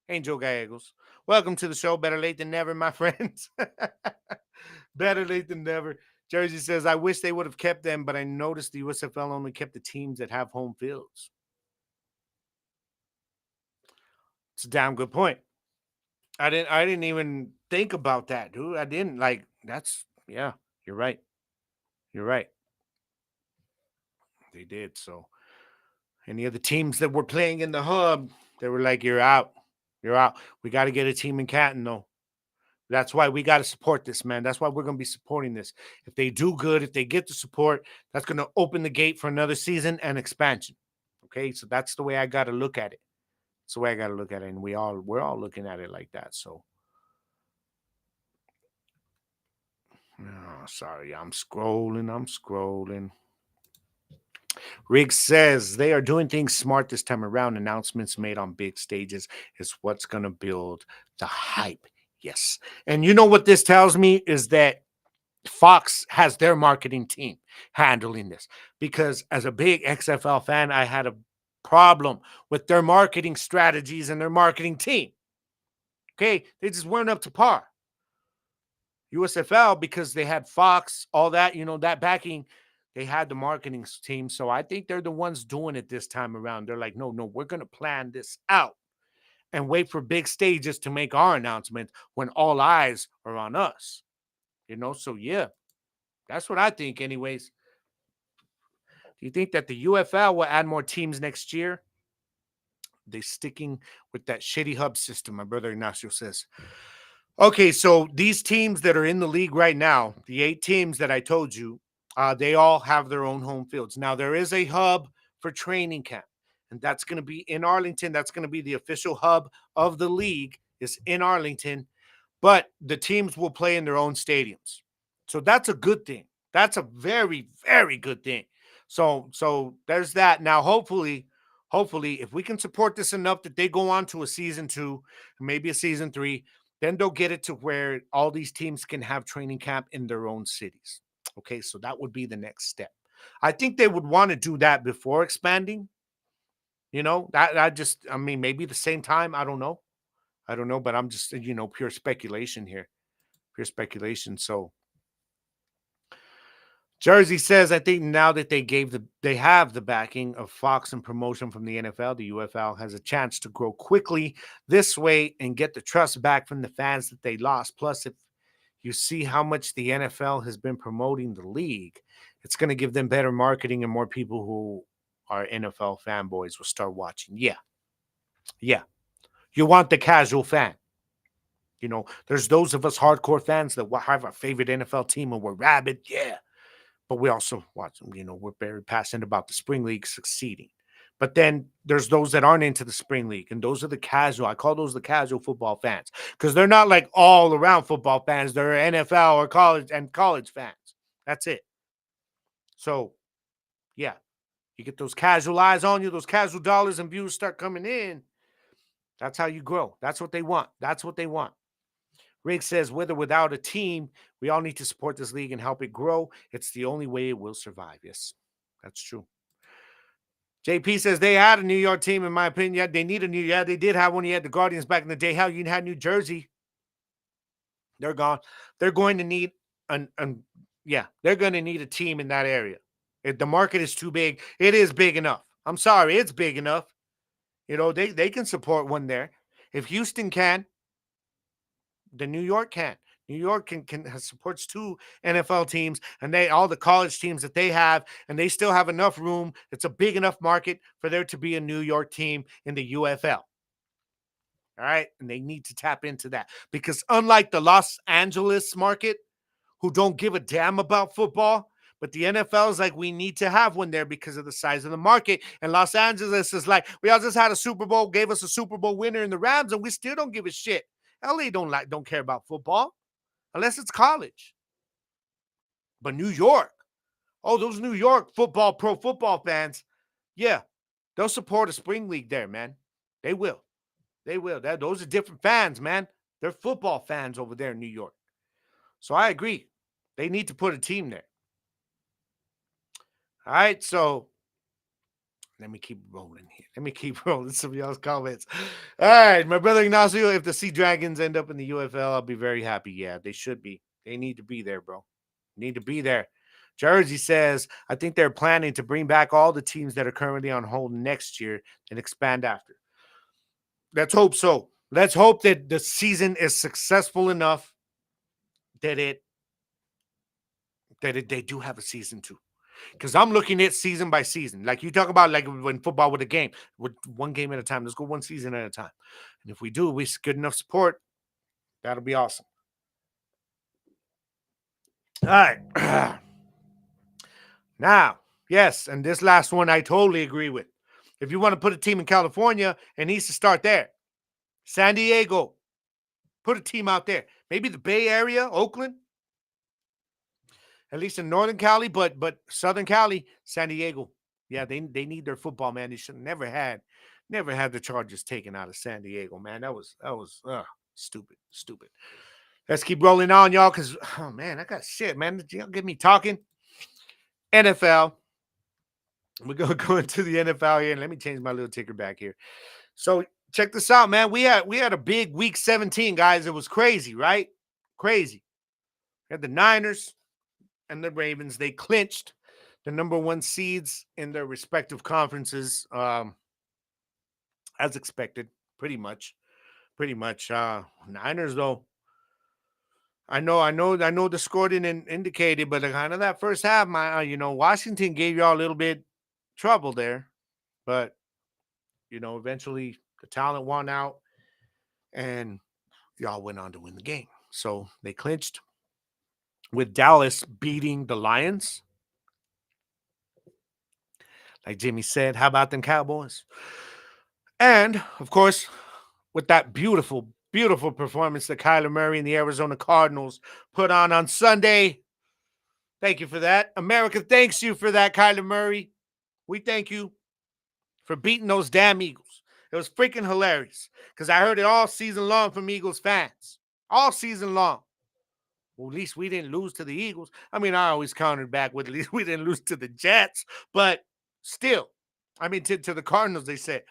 Angel Gallegos. Welcome to the show. Better late than never, my friends. Better late than never. Jersey says, "I wish they would have kept them, but I noticed the USFL only kept the teams that have home fields." It's a damn good point. I didn't even think about that, dude. I didn't like that's yeah, you're right. You're right. They did. So any of the teams that were playing in the hub, they were like, "You're out. You're out. We got to get a team in Canton, though." That's why we got to support this, man. That's why we're going to be supporting this. If they do good, if they get the support, that's going to open the gate for another season and expansion. Okay, so that's the way I got to look at it. That's the way I got to look at it, and we're all looking at it like that. So, oh, sorry, I'm scrolling. I'm scrolling. Riggs says they are doing things smart this time around. Announcements made on big stages is what's going to build the hype. Yes. And you know what this tells me is that Fox has their marketing team handling this because as a big XFL fan, I had a problem with their marketing strategies and their marketing team. Okay. They just weren't up to par. USFL, because they had Fox, all that, that backing, they had the marketing team. So I think they're the ones doing it this time around. They're like, no, we're going to plan this out and wait for big stages to make our announcement when all eyes are on us. So yeah, that's what I think, anyways. Do you think that the UFL will add more teams next year? They sticking with that shitty hub system, my brother Ignacio says. Okay, so these teams that are in the league right now, the 8 teams that I told you, they all have their own home fields. Now, there is a hub for training camp, and that's going to be in Arlington. That's going to be the official hub of the league is in Arlington, but the teams will play in their own stadiums. So that's a good thing. That's a very, very good thing. So there's that. Now, hopefully, if we can support this enough that they go on to a season 2, maybe a season 3, then they'll get it to where all these teams can have training camp in their own cities. Okay, so that would be the next step. I think they would want to do that before expanding. That I mean, maybe the same time. I don't know. I don't know, but I'm just, pure speculation here. Pure speculation. So Jersey says, I think now that they have the backing of Fox and promotion from the NFL, the UFL has a chance to grow quickly this way and get the trust back from the fans that they lost. Plus, if you see how much the NFL has been promoting the league, it's going to give them better marketing and more people who are NFL fanboys will start watching. Yeah. Yeah. You want the casual fan. There's those of us hardcore fans that have our favorite NFL team and we're rabid. Yeah. But we also watch them. We're very passionate about the spring league succeeding. But then there's those that aren't into the spring league, and those are the casual. I call those the casual football fans because they're not like all around football fans. They're NFL or college fans. That's it. So, yeah, you get those casual eyes on you, those casual dollars and views start coming in. That's how you grow. That's what they want. That's what they want. Riggs says, with or without a team, we all need to support this league and help it grow. It's the only way it will survive. Yes, that's true. JP says they had a New York team, in my opinion. Yeah, they need a new. Yeah, they did have one. You had the Guardians back in the day. Hell, you had New Jersey. They're gone. They're going to need they're going to need a team in that area. If the market is too big, it is big enough. I'm sorry, it's big enough. They can support one there. If Houston can, then New York can. New York can supports 2 NFL teams and all the college teams that they have, and they still have enough room. It's a big enough market for there to be a New York team in the UFL. All right, and they need to tap into that because unlike the Los Angeles market, who don't give a damn about football, but the NFL is like, we need to have one there because of the size of the market. And Los Angeles is like, we all just had a Super Bowl, gave us a Super Bowl winner in the Rams, and we still don't give a shit. LA don't care about football unless it's college. But New York, those New York pro football fans, yeah, they'll support a spring league there, man. They will. They will. Those are different fans, man. They're football fans over there in New York. So I agree. They need to put a team there. All right, so let me keep rolling here. Let me keep rolling some of y'all's comments. All right, my brother Ignacio, if the Sea Dragons end up in the UFL, I'll be very happy. Yeah, they should be. They need to be there, bro. Need to be there. Jersey says, I think they're planning to bring back all the teams that are currently on hold next year and expand after. Let's hope so. Let's hope that the season is successful enough that they do have a season 2. Because I'm looking at season by season. Like you talk about like when football with a game, with one game at a time. Let's go one season at a time. And if we do, we good enough support, that'll be awesome. All right. Now, yes, and this last one I totally agree with. If you want to put a team in California, it needs to start there. San Diego, put a team out there. Maybe the Bay Area, Oakland, at least in Northern Cali, but Southern Cali, San Diego. Yeah, they need their football, man. They should never had the Chargers taken out of San Diego, man. That was stupid. Let's keep rolling on, y'all, because, oh, man, I got shit, man. Y'all get me talking. NFL. We're going to go into the NFL here, and let me change my little ticker back here. So check this out, man. We had a big week 17, guys. It was crazy, right? Crazy. We had the Niners and the Ravens. They clinched the number 1 seeds in their respective conferences, as expected, pretty much. Niners, though, I know the score didn't indicate it, but kind of that first half, Washington gave y'all a little bit trouble there, but eventually the talent won out, and y'all went on to win the game. So they clinched with Dallas beating the Lions. Like Jimmy said, how about them Cowboys? And, of course, with that beautiful, beautiful performance that Kyler Murray and the Arizona Cardinals put on Sunday. Thank you for that. America thanks you for that, Kyler Murray. We thank you for beating those damn Eagles. It was freaking hilarious because I heard it all season long from Eagles fans. All season long. Well, at least we didn't lose to the Eagles. I mean, I always countered back with at least we didn't lose to the Jets, but still, I mean, to the Cardinals, they said,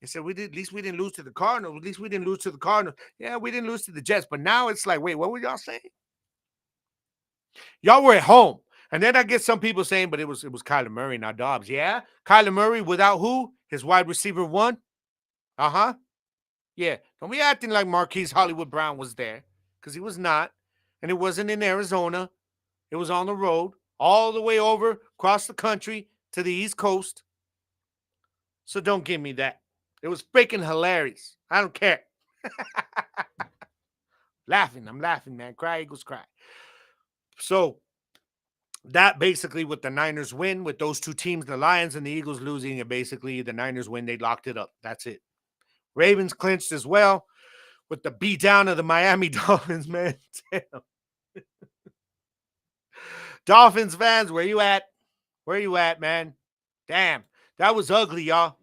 I said, at least we didn't lose to the Cardinals. At least we didn't lose to the Cardinals. Yeah, we didn't lose to the Jets. But now it's like, wait, what were y'all saying? Y'all were at home. And then I get some people saying, but it was Kyler Murray, not Dobbs. Yeah? Kyler Murray without who? His wide receiver one? Uh-huh. Yeah. Don't be acting like Marquise Hollywood Brown was there. Because he was not. And it wasn't in Arizona. It was on the road, all the way over, across the country to the East Coast. So don't give me that. It was freaking hilarious. I don't care. I'm laughing, man. Cry Eagles cry. So that basically with the Niners win, with those two teams, the Lions and the Eagles losing, and basically the Niners win, they locked it up. That's it. Ravens clinched as well with the beat down of the Miami Dolphins, man. Damn. Dolphins fans, where you at? Where you at, man? Damn. That was ugly, y'all.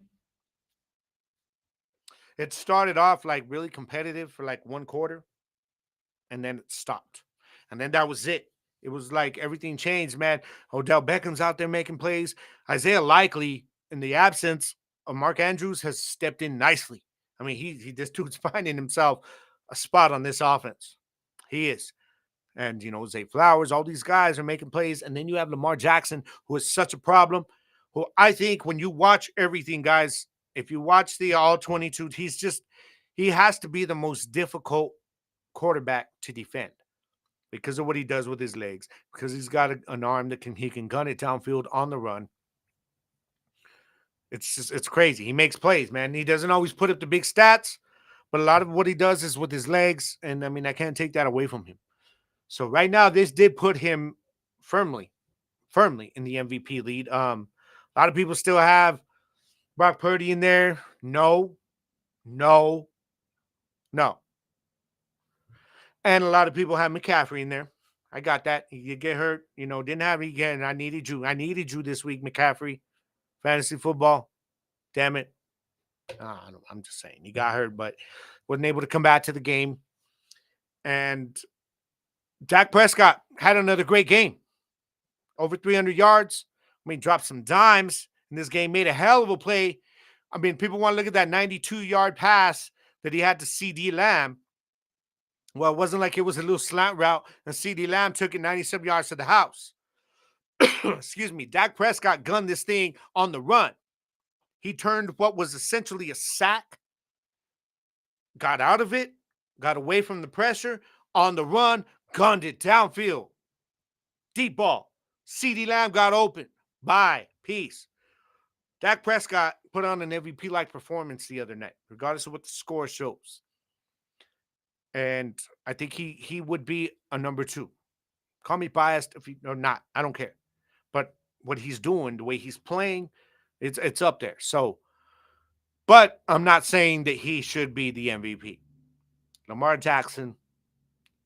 It started off like really competitive for like one quarter, and then it stopped. And then that was it. It was like everything changed, man. Odell Beckham's out there making plays. Isaiah Likely, in the absence of Mark Andrews, has stepped in nicely. I mean, he this dude's finding himself a spot on this offense. He is. And, Zay Flowers, all these guys are making plays. And then you have Lamar Jackson, who is such a problem, who I think when you watch everything, guys, if you watch the all 22, he has to be the most difficult quarterback to defend because of what he does with his legs, because he's got an arm that he can gun it downfield on the run. It's crazy. He makes plays, man. He doesn't always put up the big stats, but a lot of what he does is with his legs. And I mean, I can't take that away from him. So right now, this did put him firmly in the MVP lead. A lot of people still have Brock Purdy in there. No. And a lot of people have McCaffrey in there. I got that. You get hurt, didn't have me again. I needed you. I needed you this week, McCaffrey. Fantasy football. Damn it. I'm just saying. He got hurt, but wasn't able to come back to the game. And Dak Prescott had another great game. Over 300 yards. I mean, dropped some dimes in this game. Made a hell of a play. I mean, people want to look at that 92-yard pass that he had to CD Lamb. Well, it wasn't like it was a little slant route, and CD Lamb took it 97 yards to the house. Excuse me. Dak Prescott gunned this thing on the run. He turned what was essentially a sack, got out of it, got away from the pressure, on the run, gunned it downfield. Deep ball. CD Lamb got open. Bye. Peace. Dak Prescott put on an MVP-like performance the other night, regardless of what the score shows. And I think he would be a number 2. Call me biased or not. I don't care. But what he's doing, the way he's playing, it's up there. So, but I'm not saying that he should be the MVP. Lamar Jackson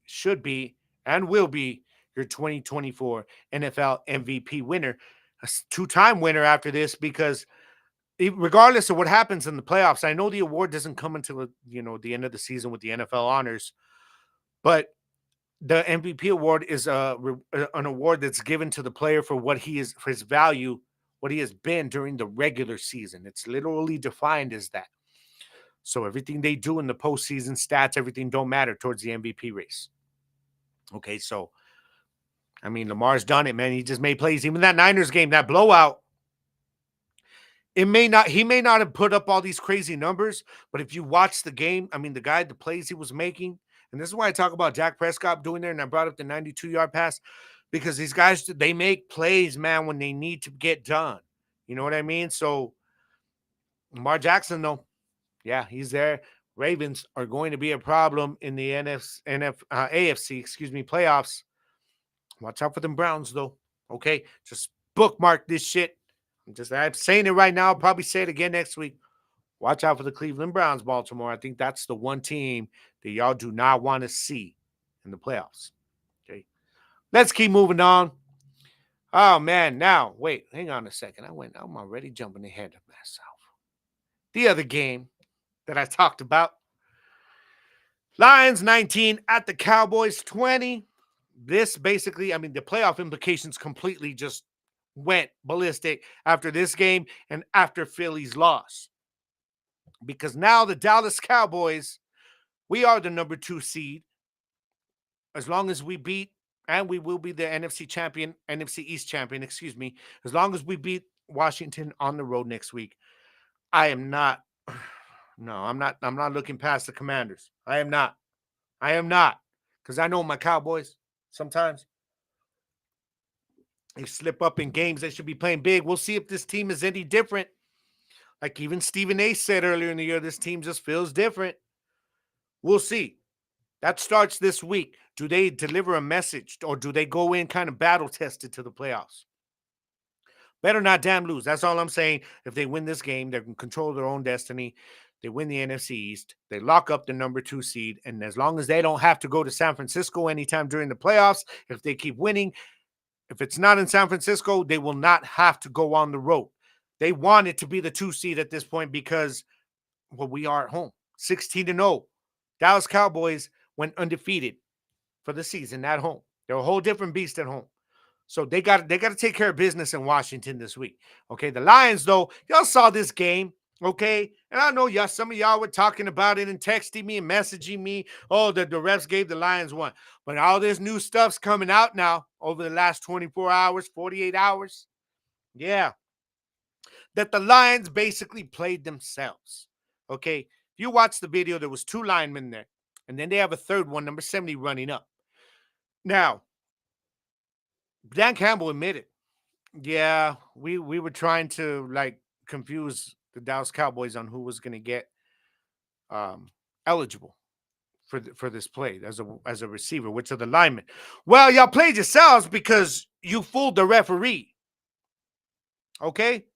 should be and will be your 2024 NFL MVP winner, a 2-time winner after this, because regardless of what happens in the playoffs, I know the award doesn't come until the end of the season with the NFL honors, but the MVP award is an award that's given to the player for what he is, for his value, what he has been during the regular season. It's literally defined as that. So everything they do in the postseason stats, everything don't matter towards the MVP race. Okay, so I mean, Lamar's done it, man. He just made plays. Even that Niners game, that blowout, he may not have put up all these crazy numbers, but if you watch the game, I mean, the plays he was making, and this is why I talk about Dak Prescott doing there, and I brought up the 92-yard pass, because these guys, they make plays, man, when they need to get done. You know what I mean? So Lamar Jackson, though, yeah, he's there. Ravens are going to be a problem in the AFC, playoffs. Watch out for them Browns, though. Okay, just bookmark this shit. I'm saying it right now. I'll probably say it again next week. Watch out for the Cleveland Browns, Baltimore. I think that's the one team that y'all do not want to see in the playoffs. Okay, let's keep moving on. Oh, man. Now, wait, hang on a second. I'm already jumping ahead of myself. The other game that I talked about, Lions 19 at the Cowboys 20. This basically, I mean, the playoff implications completely just went ballistic after this game and after Philly's loss. because now the Dallas Cowboys, we are the number 2 seed as long as we beat, and we will be the NFC champion, NFC East champion, excuse me, as long as we beat Washington on the road next week. I am not, no, I'm not looking past the Commanders. I am not. I am not. Because I know my Cowboys sometimes they slip up in games they should be playing big. We'll see if this team is any different. Like even Stephen A said earlier in the year, this team just feels different. We'll see. That starts this week. Do they deliver a message or do they go in kind of battle tested to the playoffs? Better not damn lose. That's all I'm saying. If they win this game, they can control their own destiny. They win the NFC East. They lock up the number 2 seed. And as long as they don't have to go to San Francisco anytime during the playoffs, if they keep winning, if it's not in San Francisco, they will not have to go on the road. They want it to be the 2 seed at this point because, well, we are at home. 16-0. Dallas Cowboys went undefeated for the season at home. They're a whole different beast at home. So they got to take care of business in Washington this week. Okay, the Lions, though, y'all saw this game. Okay, and I know y'all, some of y'all were talking about it and texting me and messaging me. Oh, the refs gave the Lions one. But all this new stuff's coming out now over the last 24 hours, 48 hours. Yeah, that the Lions basically played themselves. Okay, if you watch the video, there was 2 linemen there. And then they have a third one, number 70, running up. Now, Dan Campbell admitted, yeah, we were trying to like confuse the Dallas Cowboys on who was going to get eligible for this play as a receiver, which are the linemen. Well, y'all played yourselves because you fooled the referee. Okay,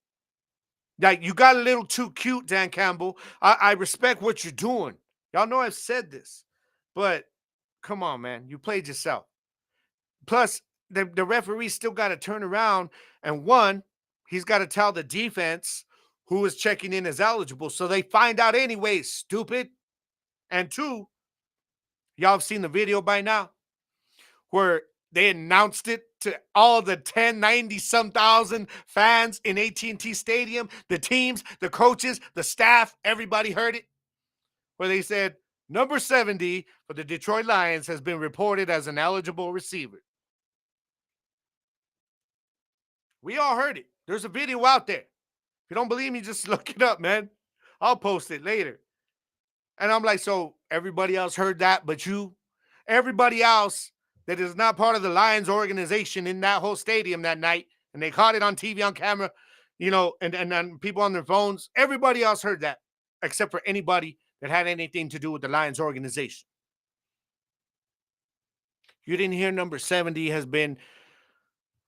like you got a little too cute, Dan Campbell. I respect what you're doing. Y'all know I've said this, but come on, man, you played yourself. Plus, the referee still got to turn around and one, he's got to tell the defense who is checking in as eligible. So they find out anyway, stupid. And 2, y'all have seen the video by now where they announced it to all the 1090 some thousand fans in AT&T Stadium, the teams, the coaches, the staff, everybody heard it. Where they said, number 70 for the Detroit Lions has been reported as an eligible receiver. We all heard it. There's a video out there. If you don't believe me, just look it up, man. I'll post it later. And I'm like, so everybody else heard that, but you? Everybody else that is not part of the Lions organization in that whole stadium that night, and they caught it on TV, on camera, and people on their phones, everybody else heard that, except for anybody that had anything to do with the Lions organization. You didn't hear number 70 has been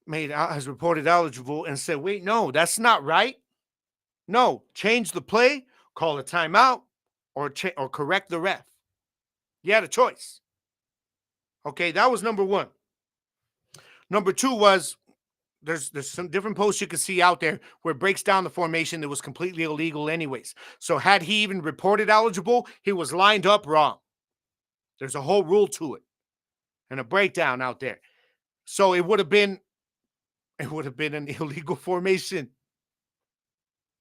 has reported eligible and said, wait, no, that's not right. No, change the play, call a timeout, or correct the ref. You had a choice. Okay, that was number 1. Number 2 was there's some different posts you can see out there where it breaks down the formation that was completely illegal anyways. So had he even reported eligible, he was lined up wrong. There's a whole rule to it and a breakdown out there. So it would have been an illegal formation.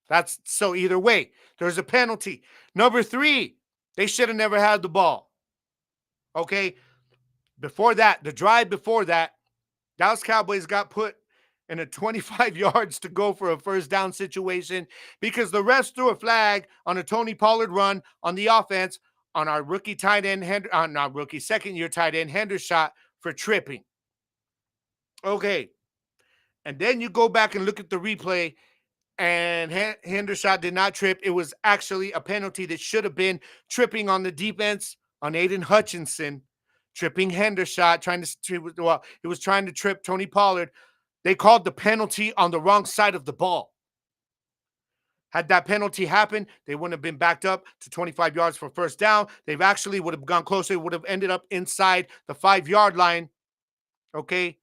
That's so either way, there's a penalty. Number 3, they should have never had the ball. Okay. Before that, the drive before that, Dallas Cowboys got put in a 25 yards to go for a first down situation because the refs threw a flag on a Tony Pollard run on the offense on our rookie tight end, second-year tight end Hendershot for tripping. Okay. And then you go back and look at the replay, and Hendershot did not trip. It was actually a penalty that should have been tripping on the defense on Aiden Hutchinson, tripping Hendershot, he was trying to trip Tony Pollard. They called the penalty on the wrong side of the ball. Had that penalty happened, they wouldn't have been backed up to 25 yards for first down. They've actually would have gone closer. It would have ended up inside the 5-yard line, okay,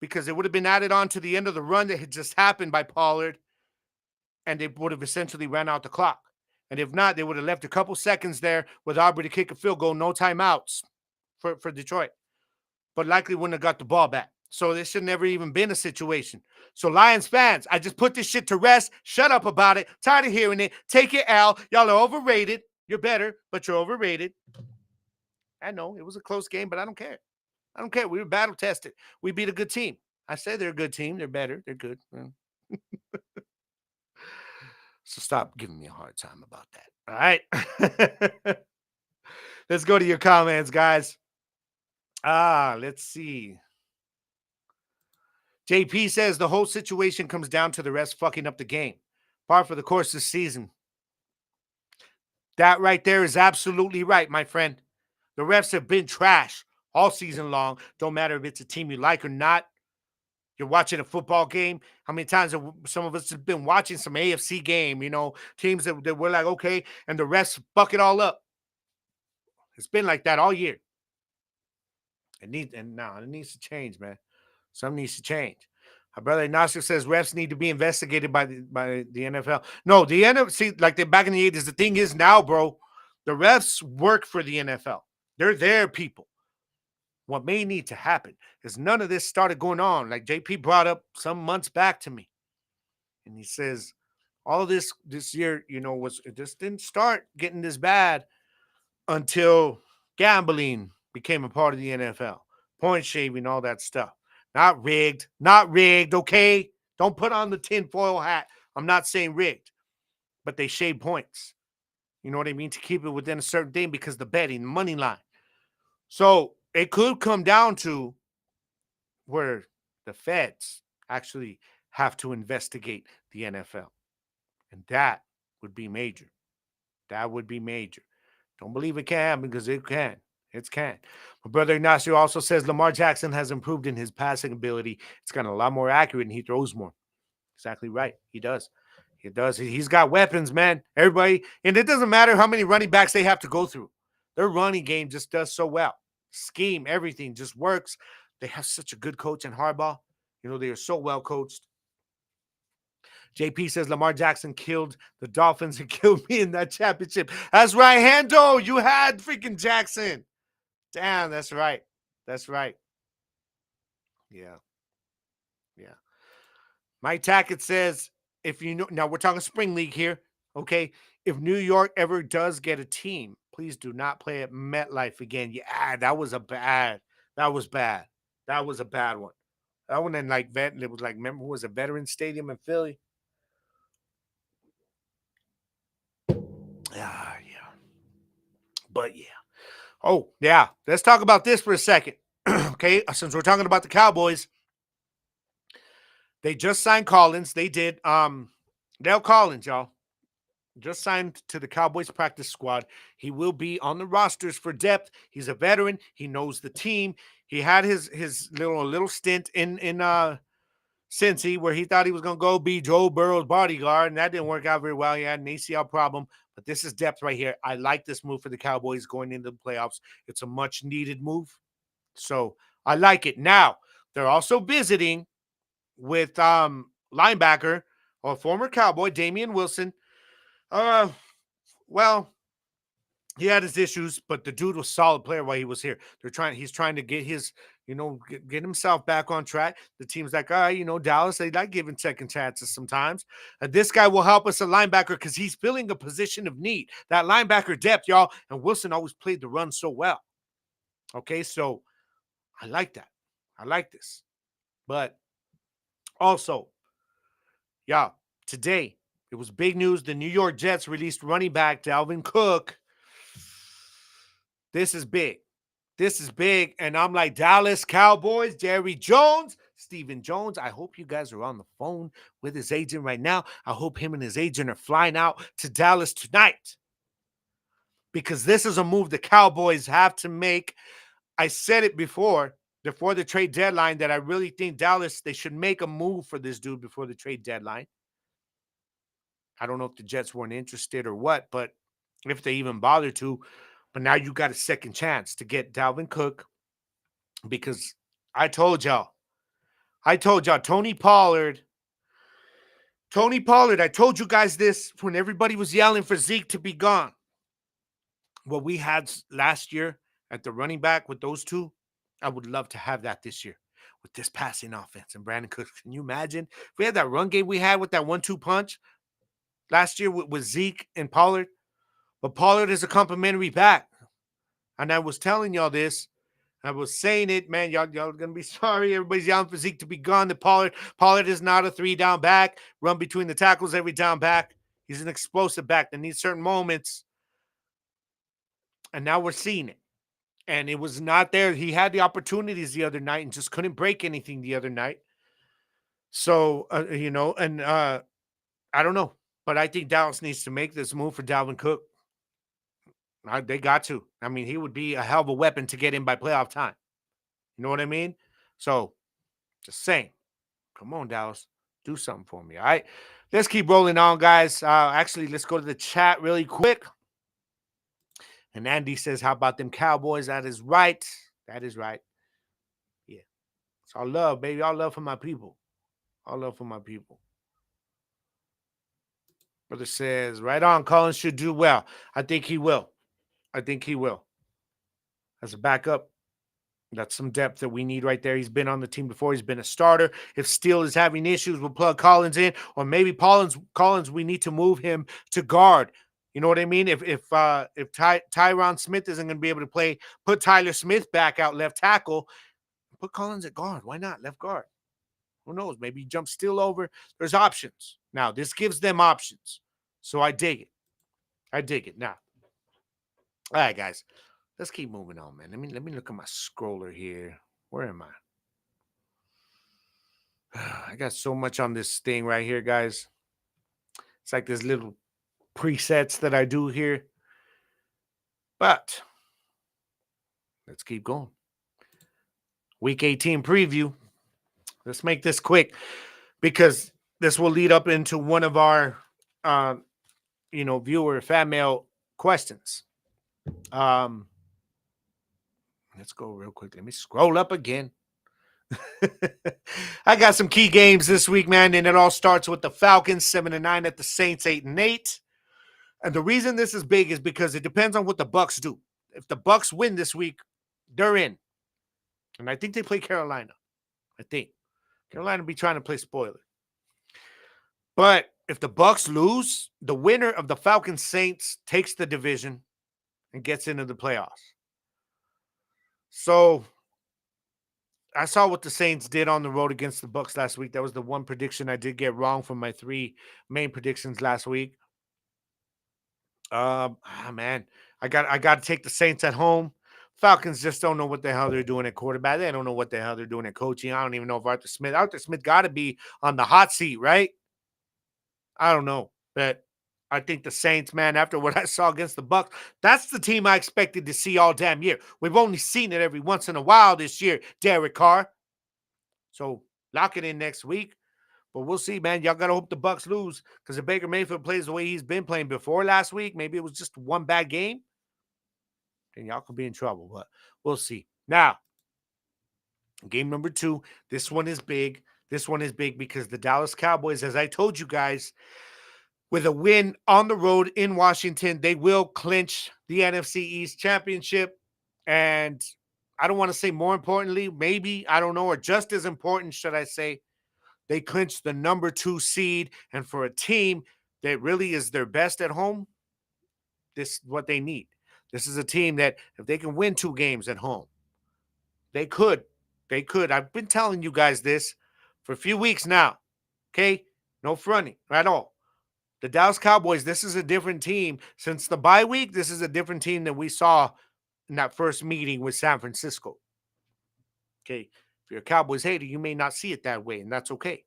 because it would have been added on to the end of the run that had just happened by Pollard, and they would have essentially ran out the clock. And if not, they would have left a couple seconds there with Aubrey to kick a field goal, no timeouts for Detroit, but likely wouldn't have got the ball back. So this should never even been a situation. So Lions fans, I just put this shit to rest. Shut up about it. Tired of hearing it. Take it, Al. Y'all are overrated. You're better, but you're overrated. I know it was a close game, but I don't care. I don't care. We were battle tested. We beat a good team. I said they're a good team. They're better. They're good. So stop giving me a hard time about that. All right. Let's go to your comments, guys. Let's see. JP says the whole situation comes down to the refs fucking up the game. Par for the course this season. That right there is absolutely right, my friend. The refs have been trash all season long. Don't matter if it's a team you like or not. You're watching a football game. How many times have some of us have been watching some AFC game, teams that we're like, okay, and the refs fuck it all up. It's been like that all year. It needs to change, man. Something needs to change. My brother Ignacio says refs need to be investigated by the NFL. No, the NFC, like they're back in the 80s. The thing is now, bro, the refs work for the NFL. They're their people. What may need to happen is none of this started going on. Like JP brought up some months back to me. And he says, all this year, it just didn't start getting this bad until gambling became a part of the NFL. Point shaving, all that stuff. Not rigged, okay? Don't put on the tinfoil hat. I'm not saying rigged, but they shave points. You know what I mean? To keep it within a certain thing because the betting, the money line. So it could come down to where the feds actually have to investigate the NFL. And that would be major. That would be major. Don't believe it can happen because it can. It can. My brother Ignacio also says Lamar Jackson has improved in his passing ability. It's gotten a lot more accurate and he throws more. Exactly right. He does. He does. He's got weapons, man. Everybody. And it doesn't matter how many running backs they have to go through. Their running game just does so well. Scheme, everything just works. They have such a good coach in Harbaugh. They are so well coached. JP says Lamar Jackson killed the Dolphins and killed me in that championship. That's right, Hando. You had freaking Jackson. Damn, that's right. That's right. Yeah. Yeah. Mike Tackett says, now we're talking spring league here. Okay. If New York ever does get a team, please do not play at MetLife again. Yeah, that was bad. That was bad. That was a bad one. That one in it was like, remember, it was a Veterans Stadium in Philly? Yeah. But yeah. Oh, yeah. Let's talk about this for a second. Okay. Since we're talking about the Cowboys, they just signed Collins. They did. Dale Collins, y'all, just signed to the Cowboys practice squad. He will be on the rosters for depth. He's a veteran. He knows the team. He had his little stint in Cincy where he thought he was going to go be Joe Burrow's bodyguard, and that didn't work out very well. He had an ACL problem, but this is depth right here. I like this move for the Cowboys going into the playoffs. It's a much-needed move, so I like it. Now, they're also visiting with linebacker or former Cowboy Damian Wilson. Well, he had his issues, but the dude was a solid player while he was here. He's trying to get his, get himself back on track. The team's like, all right, Dallas, they like giving second chances sometimes. This guy will help us at linebacker because he's filling a position of need. That linebacker depth, y'all. And Wilson always played the run so well. Okay, so I like that. I like this. But also, yeah, today, it was big news. The New York Jets released running back Dalvin Cook. This is big. This is big. And I'm like, Dallas Cowboys, Jerry Jones, Stephen Jones. I hope you guys are on the phone with his agent right now. I hope him and his agent are flying out to Dallas tonight. Because this is a move the Cowboys have to make. I said it before the trade deadline, that I really think Dallas, they should make a move for this dude before the trade deadline. I don't know if the Jets weren't interested or what, but if they even bothered to. But now you got a second chance to get Dalvin Cook, because I told y'all, Tony Pollard, I told you guys this when everybody was yelling for Zeke to be gone. What we had last year at the running back with those two, I would love to have that this year. with this passing offense and Brandon Cooks. Can you imagine if we had that run game we had with that 1-2 punch last year with Zeke and Pollard? But Pollard is a complimentary back. And I was telling y'all this. I was saying it, man. Y'all gonna be sorry. Everybody's yelling for Zeke to be gone. The Pollard is not a 3-down back. Run between the tackles every down back. He's an explosive back that needs certain moments. And now we're seeing it. And it was not there. He had the opportunities the other night and just couldn't break anything the other night. So, I don't know. But I think Dallas needs to make this move for Dalvin Cook. They got to. I mean, he would be a hell of a weapon to get in by playoff time. You know what I mean? So, just saying. Come on, Dallas. Do something for me. All right. Let's keep rolling on, guys. Actually, let's go to the chat really quick. And Andy says, how about them Cowboys? That is right. That is right. Yeah. It's all love, baby. All love for my people. All love for my people. Brother says, right on. Collins should do well. I think he will. I think he will. As a backup, that's some depth that we need right there. He's been on the team before. He's been a starter. If Steele is having issues, we'll plug Collins in. Or maybe Collins, we need to move him to guard. You know what I mean? If Tyron Smith isn't going to be able to play, put Tyler Smith back out left tackle. Put Collins at guard. Why not? Left guard. Who knows? Maybe he jumps Steele over. There's options. Now, this gives them options. So I dig it. I dig it. Now, all right, guys. Let's keep moving on, man. Let me look at my scroller here. Where am I? I got so much on this thing right here, guys. It's like this little presets that I do here. But let's keep going. Week 18 preview. Let's make this quick because this will lead up into one of our, viewer fan mail questions. Let's go real quick. Let me scroll up again. I got some key games this week, man, and it all starts with the Falcons 7-9 at the Saints 8-8. And the reason this is big is because it depends on what the Bucs do. If the Bucs win this week, they're in. And I think they play Carolina. I think Carolina will be trying to play spoiler. But if the Bucs lose, the winner of the Falcons Saints takes the division and gets into the playoffs. So I saw what the Saints did on the road against the Bucs last week. That was the one prediction I did get wrong from my 3 main predictions last week. Man, I got to take the Saints at home. Falcons just don't know what the hell they're doing at quarterback. They don't know what the hell they're doing at coaching. I don't even know if Arthur Smith got to be on the hot seat, right? I don't know, but I think the Saints, man, after what I saw against the Bucs, that's the team I expected to see all damn year. We've only seen it every once in a while this year, Derek Carr. So lock it in next week. But we'll see, man. Y'all got to hope the Bucs lose because if Baker Mayfield plays the way he's been playing before last week, maybe it was just one bad game, then y'all could be in trouble. But we'll see. Now, game number 2, this one is big. This one is big because the Dallas Cowboys, as I told you guys, with a win on the road in Washington, they will clinch the NFC East Championship. And I don't want to say more importantly, maybe, I don't know, or just as important, should I say, they clinched the number 2 seed. And for a team that really is their best at home, this is what they need. This is a team that if they can win 2 games at home, they could. They could. I've been telling you guys this for a few weeks now. Okay? No fronting at all. The Dallas Cowboys, this is a different team. Since the bye week, this is a different team than we saw in that first meeting with San Francisco. Okay, if you're a Cowboys hater, you may not see it that way, and that's okay.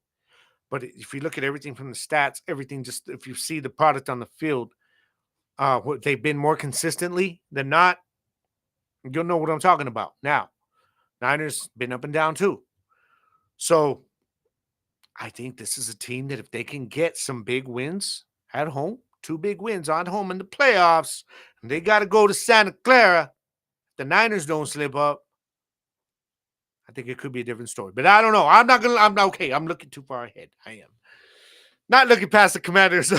But if you look at everything from the stats, everything just, if you see the product on the field, they've been more consistently than not, you'll know what I'm talking about. Now, Niners been up and down too. So I think this is a team that if they can get some big wins at home, 2 big wins on home in the playoffs, and they got to go to Santa Clara, if the Niners don't slip up, I think it could be a different story. But I don't know. I'm okay. I'm looking too far ahead. I am. Not looking past the Commanders.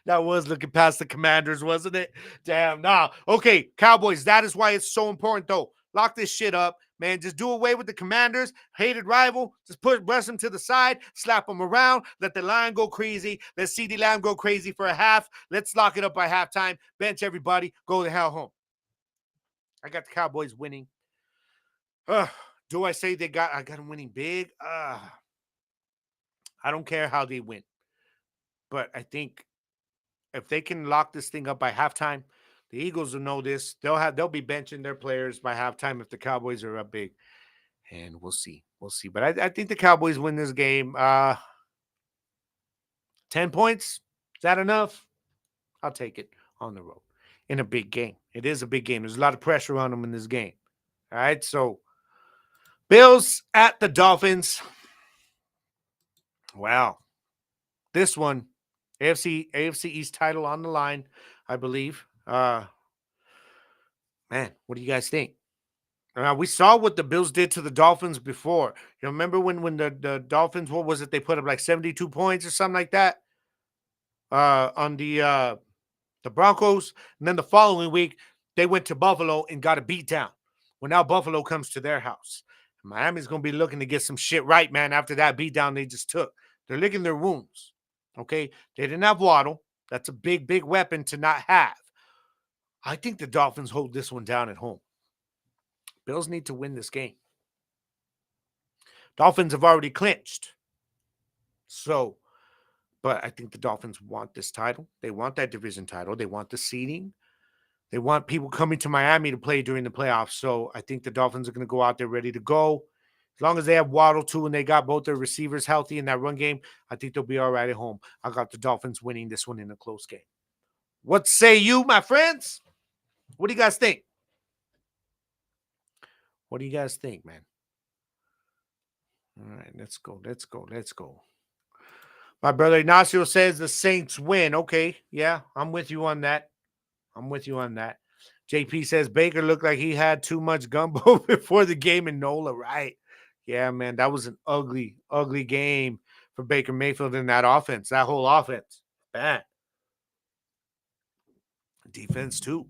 That was looking past the Commanders, wasn't it? Damn. Nah. Okay, Cowboys, that is why it's so important, though. Lock this shit up. man. Just do away with the Commanders, hated rival. Just brush them to the side, slap them around, let the line go crazy. Let CeeDee Lamb go crazy for a half. Let's lock it up by halftime. Bench everybody. Go the hell home. I got the Cowboys winning. Do I say I got them winning big? I don't care how they win. But I think if they can lock this thing up by halftime, the Eagles will know this. They'll be benching their players by halftime if the Cowboys are up big. And we'll see. We'll see. But I think the Cowboys win this game. 10 points. Is that enough? I'll take it on the road in a big game. It is a big game. There's a lot of pressure on them in this game. All right. So Bills at the Dolphins. Wow. This one, AFC East title on the line, I believe. Man, what do you guys think? We saw what the Bills did to the Dolphins before. You remember when the Dolphins, what was it? They put up like 72 points or something like that on the Broncos. And then the following week, they went to Buffalo and got a beat down. Well, now Buffalo comes to their house. Miami's going to be looking to get some shit right, man, after that beat down they just took. They're licking their wounds. Okay? They didn't have Waddle. That's a big, big weapon to not have. I think the Dolphins hold this one down at home. Bills need to win this game. Dolphins have already clinched. So, but I think the Dolphins want this title. They want that division title. They want the seeding. They want people coming to Miami to play during the playoffs. So I think the Dolphins are going to go out there ready to go. As long as they have Waddle too and they got both their receivers healthy in that run game, I think they'll be all right at home. I got the Dolphins winning this one in a close game. What say you, my friends? What do you guys think? What do you guys think, man? All right, let's go. My brother Ignacio says the Saints win. Okay, yeah, I'm with you on that. JP says Baker looked like he had too much gumbo before the game in NOLA. Right. Yeah, man, that was an ugly, ugly game for Baker Mayfield in that offense. That whole offense. Bad. Defense, too.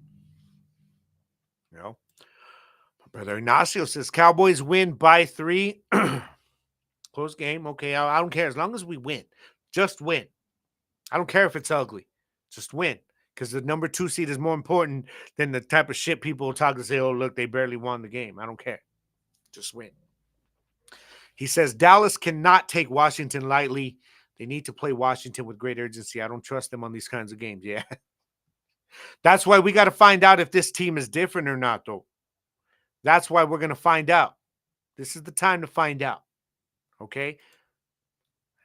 You know. My brother Ignacio says Cowboys win by 3. Close game. Okay, I don't care. As long as we win. Just win. I don't care if it's ugly. Just win. Because the number 2 seed is more important than the type of shit people will talk to say, oh, look, they barely won the game. I don't care. Just win. He says Dallas cannot take Washington lightly. They need to play Washington with great urgency. I don't trust them on these kinds of games. Yeah. That's why we got to find out if this team is different or not, though. That's why we're going to find out. This is the time to find out. Okay?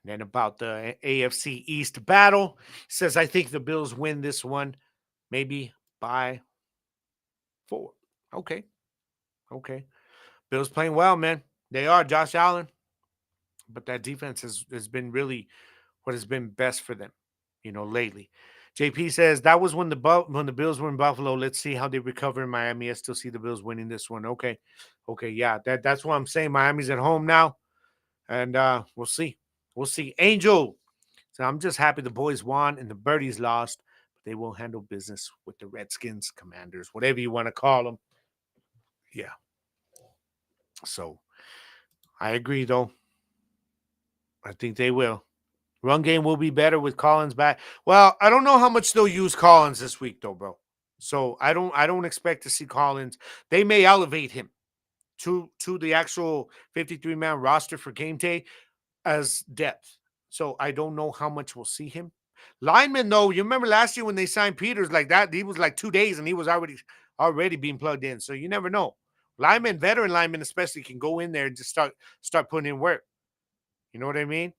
And then about the AFC East battle, he says, I think the Bills win this one maybe by 4. Okay. Bills playing well, man. They are, Josh Allen. But that defense has been really what has been best for them, lately. JP says that was when the Bills were in Buffalo. Let's see how they recover in Miami. I still see the Bills winning this one. Okay, yeah, that's what I'm saying. Miami's at home now, and we'll see. Angel, so I'm just happy the boys won and the Birdies lost, but they will handle business with the Redskins, Commanders, whatever you want to call them. Yeah. So I agree, though. I think they will. Run game will be better with Collins back. Well, I don't know how much they'll use Collins this week, though, bro. So I don't expect to see Collins. They may elevate him to the actual 53-man roster for game day as depth. So I don't know how much we'll see him. Lineman, though, you remember last year when they signed Peters like that, he was like 2 days and he was already being plugged in. So you never know. Linemen, veteran linemen especially, can go in there and just start putting in work. You know what I mean?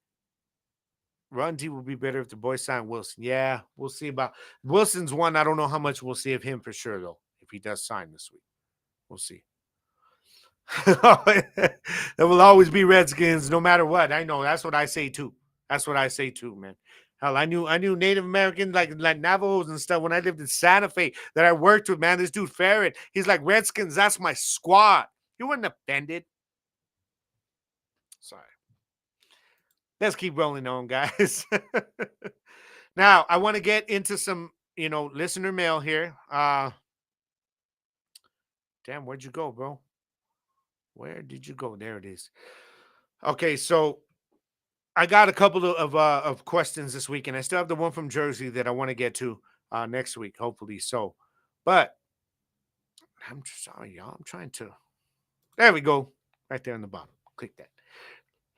Run D will be better if the boys sign Wilson. Yeah, we'll see about Wilson's one. I don't know how much we'll see of him for sure, though, if he does sign this week. We'll see. There will always be Redskins no matter what. I know. That's what I say, too. Man. Hell, I knew Native Americans like Navajos and stuff when I lived in Santa Fe that I worked with, man. This dude, Ferret, he's like, Redskins, that's my squad. You weren't offended. Sorry. Let's keep rolling on, guys. Now, I want to get into some, listener mail here. Damn, where'd you go, bro? Where did you go? There it is. Okay, so I got a couple of questions this week, and I still have the one from Jersey that I want to get to next week, hopefully. So, but I'm sorry, y'all. I'm trying to. There we go, right there on the bottom. Click that.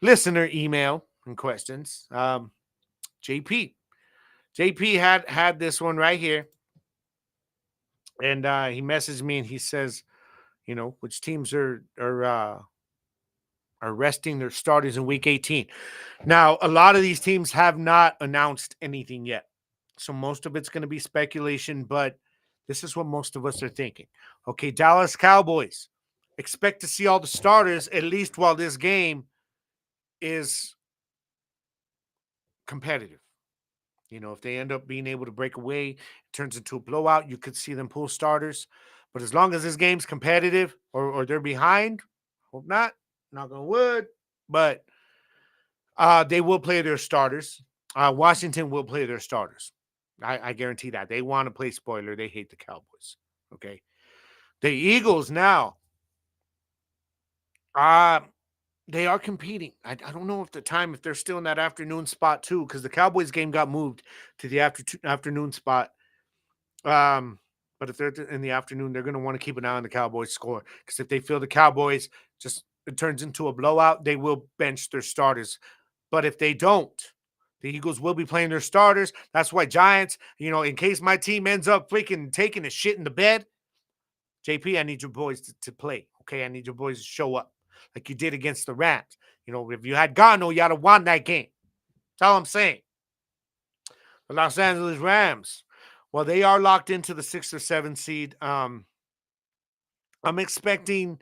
Listener email and questions. JP, JP had this one right here, and he messaged me and he says, which teams are resting their starters in week 18. Now, a lot of these teams have not announced anything yet. So most of it's going to be speculation, but this is what most of us are thinking. Okay, Dallas Cowboys. Expect to see all the starters at least while this game is competitive. If they end up being able to break away, it turns into a blowout, you could see them pull starters. But as long as this game's competitive or they're behind, hope not, knock on wood, but they will play their starters. Washington will play their starters. I guarantee that. They want to play spoiler. They hate the Cowboys. Okay. The Eagles now, uh, they are competing. I don't know if they're still in that afternoon spot too, because the Cowboys game got moved to the afternoon spot. But if they're in the afternoon, they're going to want to keep an eye on the Cowboys score, because if they feel the Cowboys just it turns into a blowout, they will bench their starters. But if they don't, the Eagles will be playing their starters. That's why Giants, in case my team ends up freaking taking a shit in the bed, JP, I need your boys to play. Okay, I need your boys to show up like you did against the Rams. If you had Gano, you'd have won that game. That's all I'm saying. The Los Angeles Rams, well, they are locked into the 6th or 7th seed. I'm expecting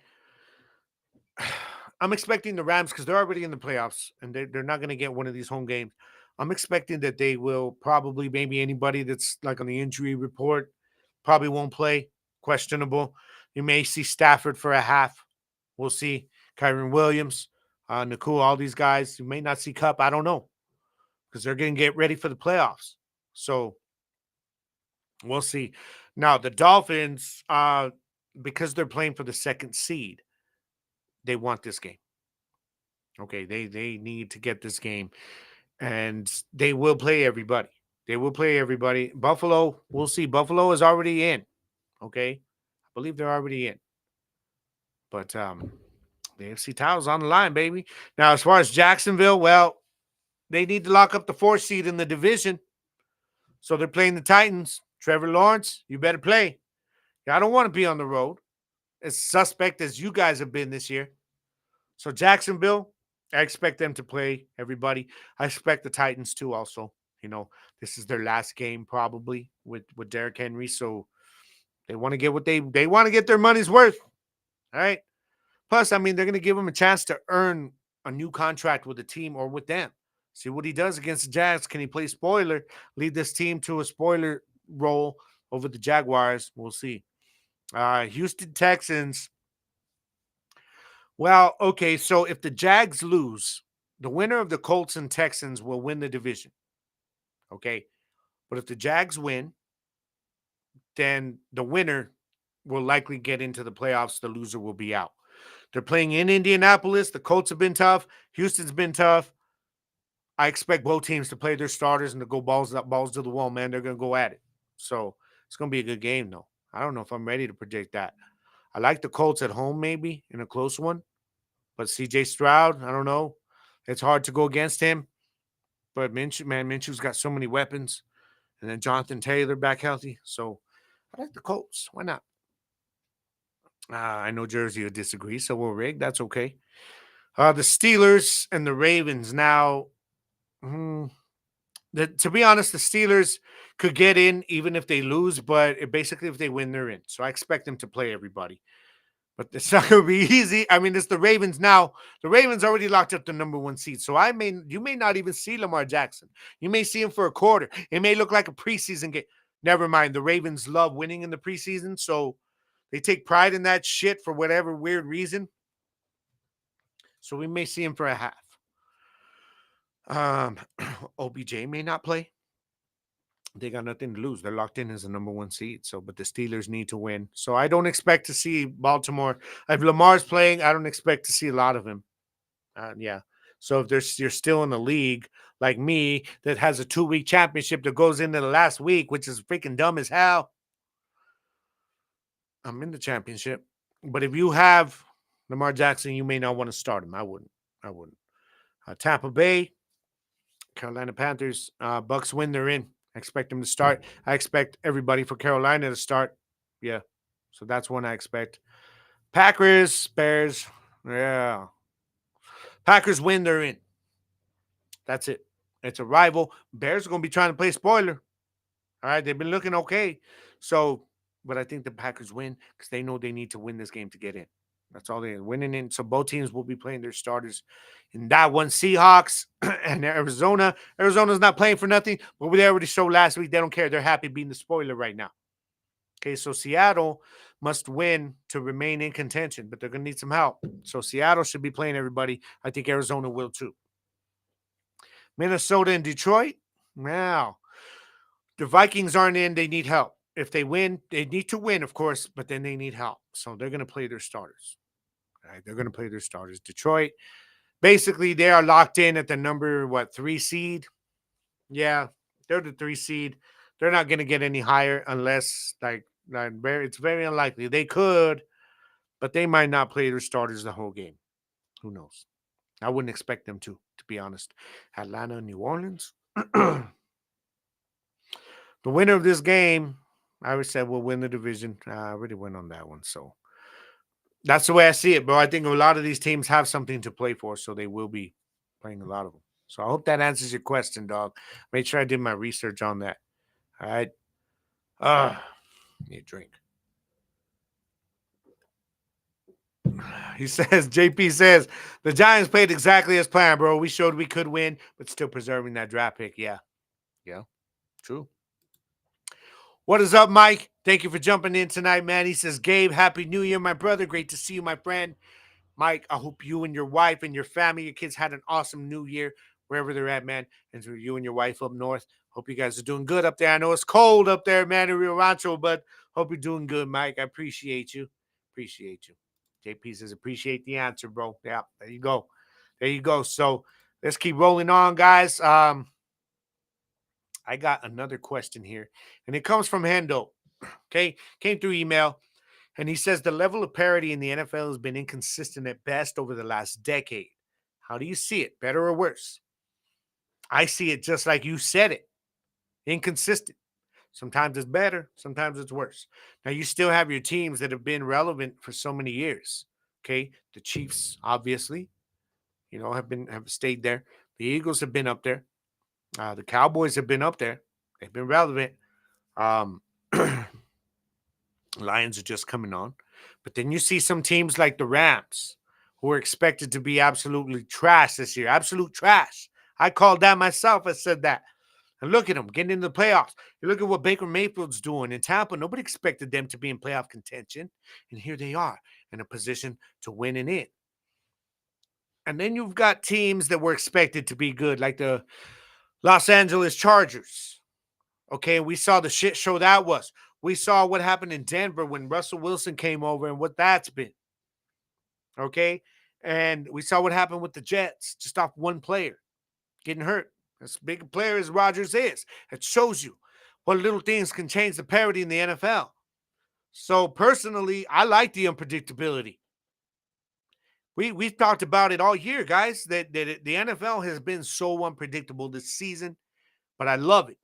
the Rams, because they're already in the playoffs and they're not going to get one of these home games. I'm expecting that they will probably, maybe anybody that's like on the injury report probably won't play. Questionable. You may see Stafford for a half. We'll see. Kyron Williams, Nakua, all these guys. You may not see Cup. I don't know, because they're going to get ready for the playoffs. So we'll see. Now, the Dolphins, because they're playing for the 2nd seed, they want this game. Okay, they need to get this game, and they will play everybody. They will play everybody. Buffalo, we'll see. Buffalo is already in. Okay, I believe they're already in. But the AFC title's on the line, baby. Now, as far as Jacksonville, well, they need to lock up the 4th seed in the division. So they're playing the Titans. Trevor Lawrence, you better play. I don't want to be on the road, as suspect as you guys have been this year. So Jacksonville, I expect them to play everybody. I expect the Titans too also. This is their last game probably with Derrick Henry. So they want to get what they want to get their money's worth. All right. Plus, I mean, they're going to give him a chance to earn a new contract with the team or with them. See what he does against the Jags. Can he play spoiler, lead this team to a spoiler role over the Jaguars? We'll see. Houston Texans. Well, okay, so if the Jags lose, the winner of the Colts and Texans will win the division. Okay. But if the Jags win, then the winner will likely get into the playoffs. The loser will be out. They're playing in Indianapolis. The Colts have been tough. Houston's been tough. I expect both teams to play their starters and to go balls to the wall, man. They're going to go at it. So it's going to be a good game, though. I don't know if I'm ready to predict that. I like the Colts at home, maybe in a close one. But CJ Stroud, I don't know. It's hard to go against him. But Minshew's got so many weapons. And then Jonathan Taylor back healthy. So I like the Colts. Why not? I know Jersey will disagree, so we'll rig. That's okay. The Steelers and the Ravens. Now, to be honest, the Steelers could get in even if they lose, but basically if they win, they're in. So I expect them to play everybody. But it's not going to be easy. I mean, it's the Ravens now. The Ravens already locked up the number 1 seed. So you may not even see Lamar Jackson. You may see him for a quarter. It may look like a preseason game. Never mind. The Ravens love winning in the preseason. So they take pride in that shit for whatever weird reason. So we may see him for a half. OBJ may not play. They got nothing to lose. They're locked in as the number one seed. So, but the Steelers need to win. So I don't expect to see Baltimore. If Lamar's playing, I don't expect to see a lot of him. Yeah. So if you're still in the league like me that has a 2-week championship that goes into the last week, which is freaking dumb as hell, I'm in the championship. But if you have Lamar Jackson, you may not want to start him. I wouldn't. I wouldn't. Tampa Bay, Carolina Panthers, Bucks win. They're in. I expect them to start. I expect everybody for Carolina to start. Yeah. So that's one I expect. Packers, Bears. Yeah. Packers win. They're in. That's it. It's a rival. Bears are going to be trying to play spoiler. All right. They've been looking okay. So, but I think the Packers win because they know they need to win this game to get in. That's all they're winning in. So both teams will be playing their starters in that one. Seahawks and Arizona. Arizona's not playing for nothing, but we already showed last week they don't care. They're happy being the spoiler right now. Okay, so Seattle must win to remain in contention, but they're going to need some help. So Seattle should be playing everybody. I think Arizona will too. Minnesota and Detroit. Now, the Vikings aren't in. They need help. If they win, they need to win, of course, but then they need help. So they're going to play their starters. All right, they're going to play their starters. Detroit, basically, they are locked in at the number, 3 seed? Yeah, they're the 3 seed. They're not going to get any higher unless, it's very unlikely. They could, but they might not play their starters the whole game. Who knows? I wouldn't expect them to be honest. Atlanta, New Orleans. The winner of this game, I would say, will win the division. I already went on that one. So that's the way I see it, bro. I think a lot of these teams have something to play for, so they will be playing a lot of them. So I hope that answers your question, dog. Make sure I did my research on that. All right. Need a drink. He says, JP says, the Giants played exactly as planned, bro. We showed we could win, but still preserving that draft pick. Yeah. Yeah. True. What is up, Mike? Thank you for jumping in tonight, man. He says, Gabe, Happy New Year, my brother. Great to see you, my friend. Mike, I hope you and your wife and your family, your kids had an awesome New Year wherever they're at, man. And for you and your wife up north, hope you guys are doing good up there. I know it's cold up there, man, in Rio Rancho, but hope you're doing good, Mike. I appreciate you. Appreciate you. JP says, appreciate the answer, bro. Yeah, there you go. There you go. So let's keep rolling on, guys. I got another question here, and it comes from Hendo. Okay, came through email, and he says the level of parity in the NFL has been inconsistent at best over the last decade. How do you see it, better or worse? I see it just like you said it, inconsistent. Sometimes it's better, sometimes it's worse. Now you still have your teams that have been relevant for so many years. Okay, the Chiefs obviously, have stayed there. The Eagles have been up there. The Cowboys have been up there. They've been relevant. Um, Lions are just coming on. But then you see some teams like the Rams who are expected to be absolutely trash this year. Absolute trash. I called that myself. I said that. And look at them getting into the playoffs. You look at what Baker Mayfield's doing in Tampa. Nobody expected them to be in playoff contention. And here they are in a position to win and in. And then you've got teams that were expected to be good, like the Los Angeles Chargers. Okay, we saw the shit show that was. We saw what happened in Denver when Russell Wilson came over and what that's been. Okay, and we saw what happened with the Jets, just off one player getting hurt. As big a player as Rodgers is, it shows you what little things can change the parity in the NFL. So personally, I like the unpredictability. We've talked about it all year, guys, that the NFL has been so unpredictable this season, but I love it.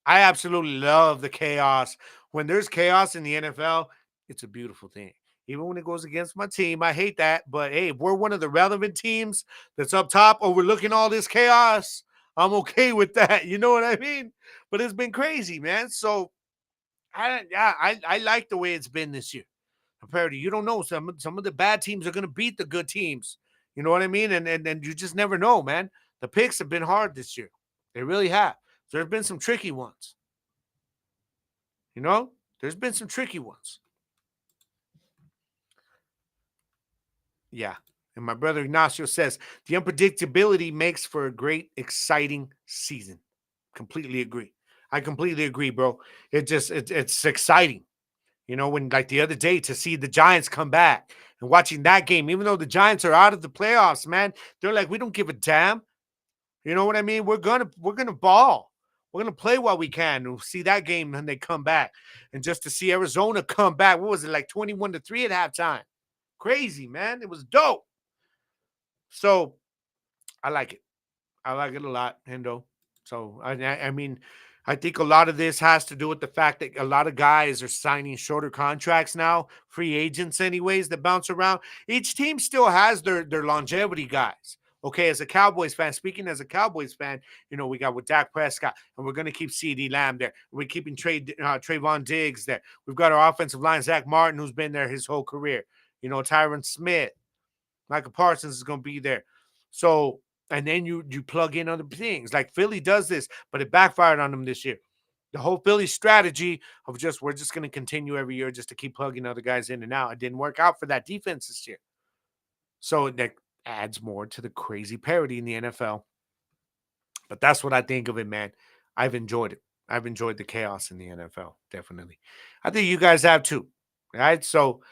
I absolutely love the chaos. When there's chaos in the NFL, it's a beautiful thing. Even when it goes against my team, I hate that. But hey, if we're one of the relevant teams that's up top overlooking all this chaos, I'm okay with that. You know what I mean? But it's been crazy, man. So I like the way it's been this year. Compared to, you don't know, some of the bad teams are going to beat the good teams. You know what I mean? And you just never know, man. The picks have been hard this year. They really have. So there's been some tricky ones. There's been some tricky ones. Yeah. And my brother Ignacio says the unpredictability makes for a great, exciting season. Completely agree. I completely agree, bro. It's exciting. When like the other day to see the Giants come back and watching that game, even though the Giants are out of the playoffs, man, they're like, we don't give a damn. You know what I mean? We're gonna ball. We're gonna play while we can. We'll see that game when they come back. And just to see Arizona come back, what was it, like 21-3 at halftime? Crazy, man. It was dope. So I like it. I like it a lot, Hendo. So I mean, I think a lot of this has to do with the fact that a lot of guys are signing shorter contracts now, free agents, anyways, that bounce around. Each team still has their longevity guys. Okay, as a Cowboys fan, speaking as a Cowboys fan, we got with Dak Prescott, and we're going to keep C.D. Lamb there. We're keeping Trayvon Diggs there. We've got our offensive line, Zach Martin, who's been there his whole career. Tyron Smith, Michael Parsons is going to be there. So, and then you plug in other things. Like Philly does this, but it backfired on them this year. The whole Philly strategy of we're just going to continue every year just to keep plugging other guys in and out. It didn't work out for that defense this year. So that adds more to the crazy parity in the NFL. But that's what I think of it, man. I've enjoyed it. I've enjoyed the chaos in the NFL, definitely. I think you guys have too. All right. So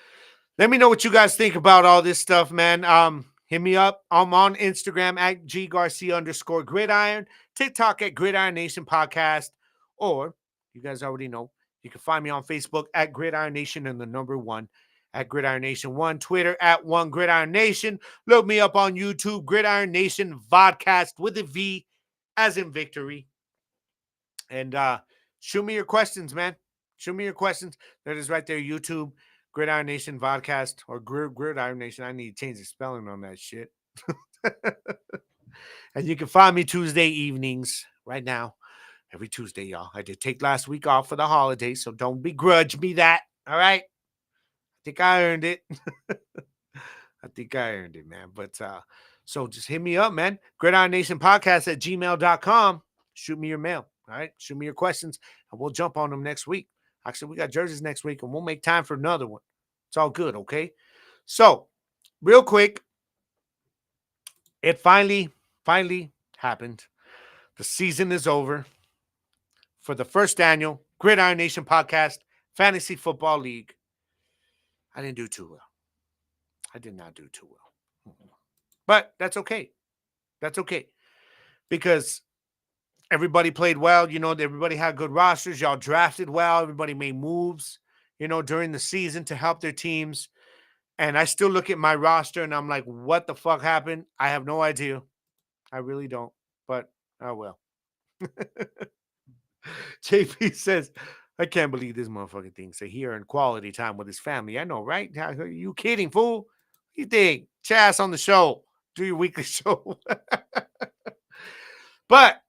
let me know what you guys think about all this stuff, man. Hit me up. I'm on Instagram at @GGarcia_Gridiron, TikTok at Gridiron Nation Podcast, or you guys already know, you can find me on Facebook at Gridiron Nation and the number 1 at Gridiron Nation 1, Twitter at 1 Gridiron Nation. Look me up on YouTube, Gridiron Nation Vodcast with a V as in victory. And shoot me your questions, man. Shoot me your questions. That is right there, YouTube. Gridiron Nation Vodcast or Gridiron Nation. I need to change the spelling on that shit. And you can find me Tuesday evenings right now. Every Tuesday, y'all. I did take last week off for the holidays, so don't begrudge me that. All right? I think I earned it. I think I earned it, man. But so just hit me up, man. Gridiron Nation Podcast at gmail.com. Shoot me your mail. All right? Shoot me your questions, and we'll jump on them next week. Actually, we got jerseys next week, and we'll make time for another one. It's all good, okay? So, real quick, it finally happened. The season is over for the first annual Gridiron Nation Podcast Fantasy Football League. I didn't do too well. I did not do too well. But that's okay. That's okay. Because everybody played well. Everybody had good rosters. Y'all drafted well. Everybody made moves, during the season to help their teams. And I still look at my roster and I'm like, what the fuck happened? I have no idea. I really don't. But I will. JP says, I can't believe this motherfucking thing. Say he earned quality time with his family. I know, right? Are you kidding, fool? What you think? Chas on the show. Do your weekly show. But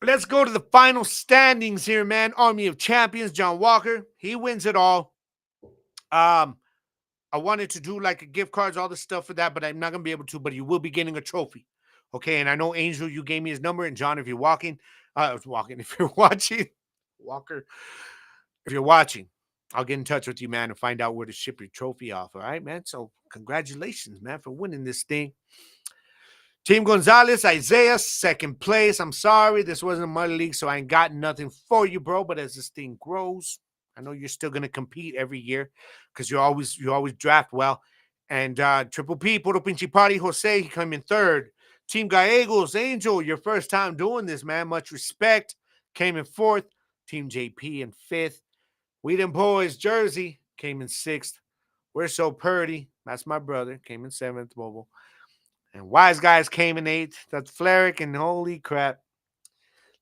let's go to the final standings here, man. Army of Champions, John Walker. He wins it all. I wanted to do like a gift cards, all the stuff for that, but I'm not going to be able to, but you will be getting a trophy. Okay. And I know Angel, you gave me his number. And John, if you're if you're watching, Walker, if you're watching, I'll get in touch with you, man, and find out where to ship your trophy off. All right, man. So congratulations, man, for winning this thing. Team Gonzalez, Isaiah, second place. I'm sorry. This wasn't a money league, so I ain't got nothing for you, bro. But as this thing grows, I know you're still going to compete every year because you always draft well. And Triple P, Puro Pinche Party, Jose, he came in third. Team Gallegos, Angel, your first time doing this, man. Much respect. Came in fourth. Team JP in fifth. Whedon Boys, Jersey, came in sixth. We're So Purdy, that's my brother, came in seventh. Bobo. And Wise Guys came in eighth. That's Fleric, and holy crap.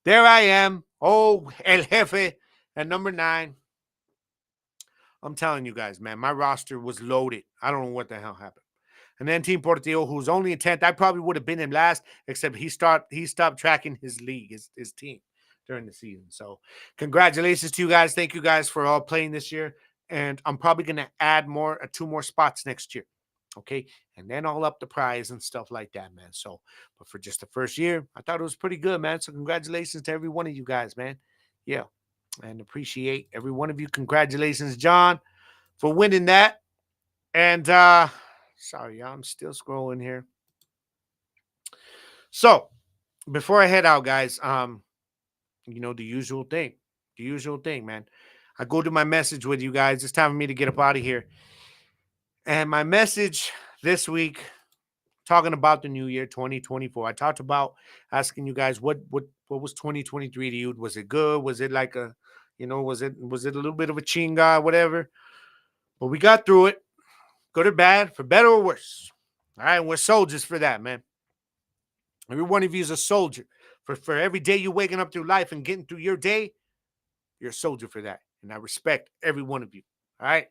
There I am. Oh, El Jefe at number 9. I'm telling you guys, man, my roster was loaded. I don't know what the hell happened. And then Team Portillo, who's only in 10th, I probably would have been in last, except he stopped tracking his league, his team during the season. So congratulations to you guys. Thank you guys for all playing this year. And I'm probably going to add 2 more spots next year. Okay. And then I'll up the prize and stuff like that, man. So, but for just the first year, I thought it was pretty good, man. So congratulations to every one of you guys, man. Yeah. And appreciate every one of you. Congratulations, John, for winning that. And sorry, y'all, I'm still scrolling here. So before I head out, guys, The usual thing. The usual thing, man. I go to my message with you guys. It's time for me to get up out of here. And my message this week, talking about the new year 2024. I talked about asking you guys what was 2023 to you? Was it good? Was it like a, was it a little bit of a chinga, whatever? But we got through it, good or bad, for better or worse. All right, and we're soldiers for that, man. Every one of you is a soldier. For every day you're waking up through life and getting through your day, you're a soldier for that. And I respect every one of you. All right.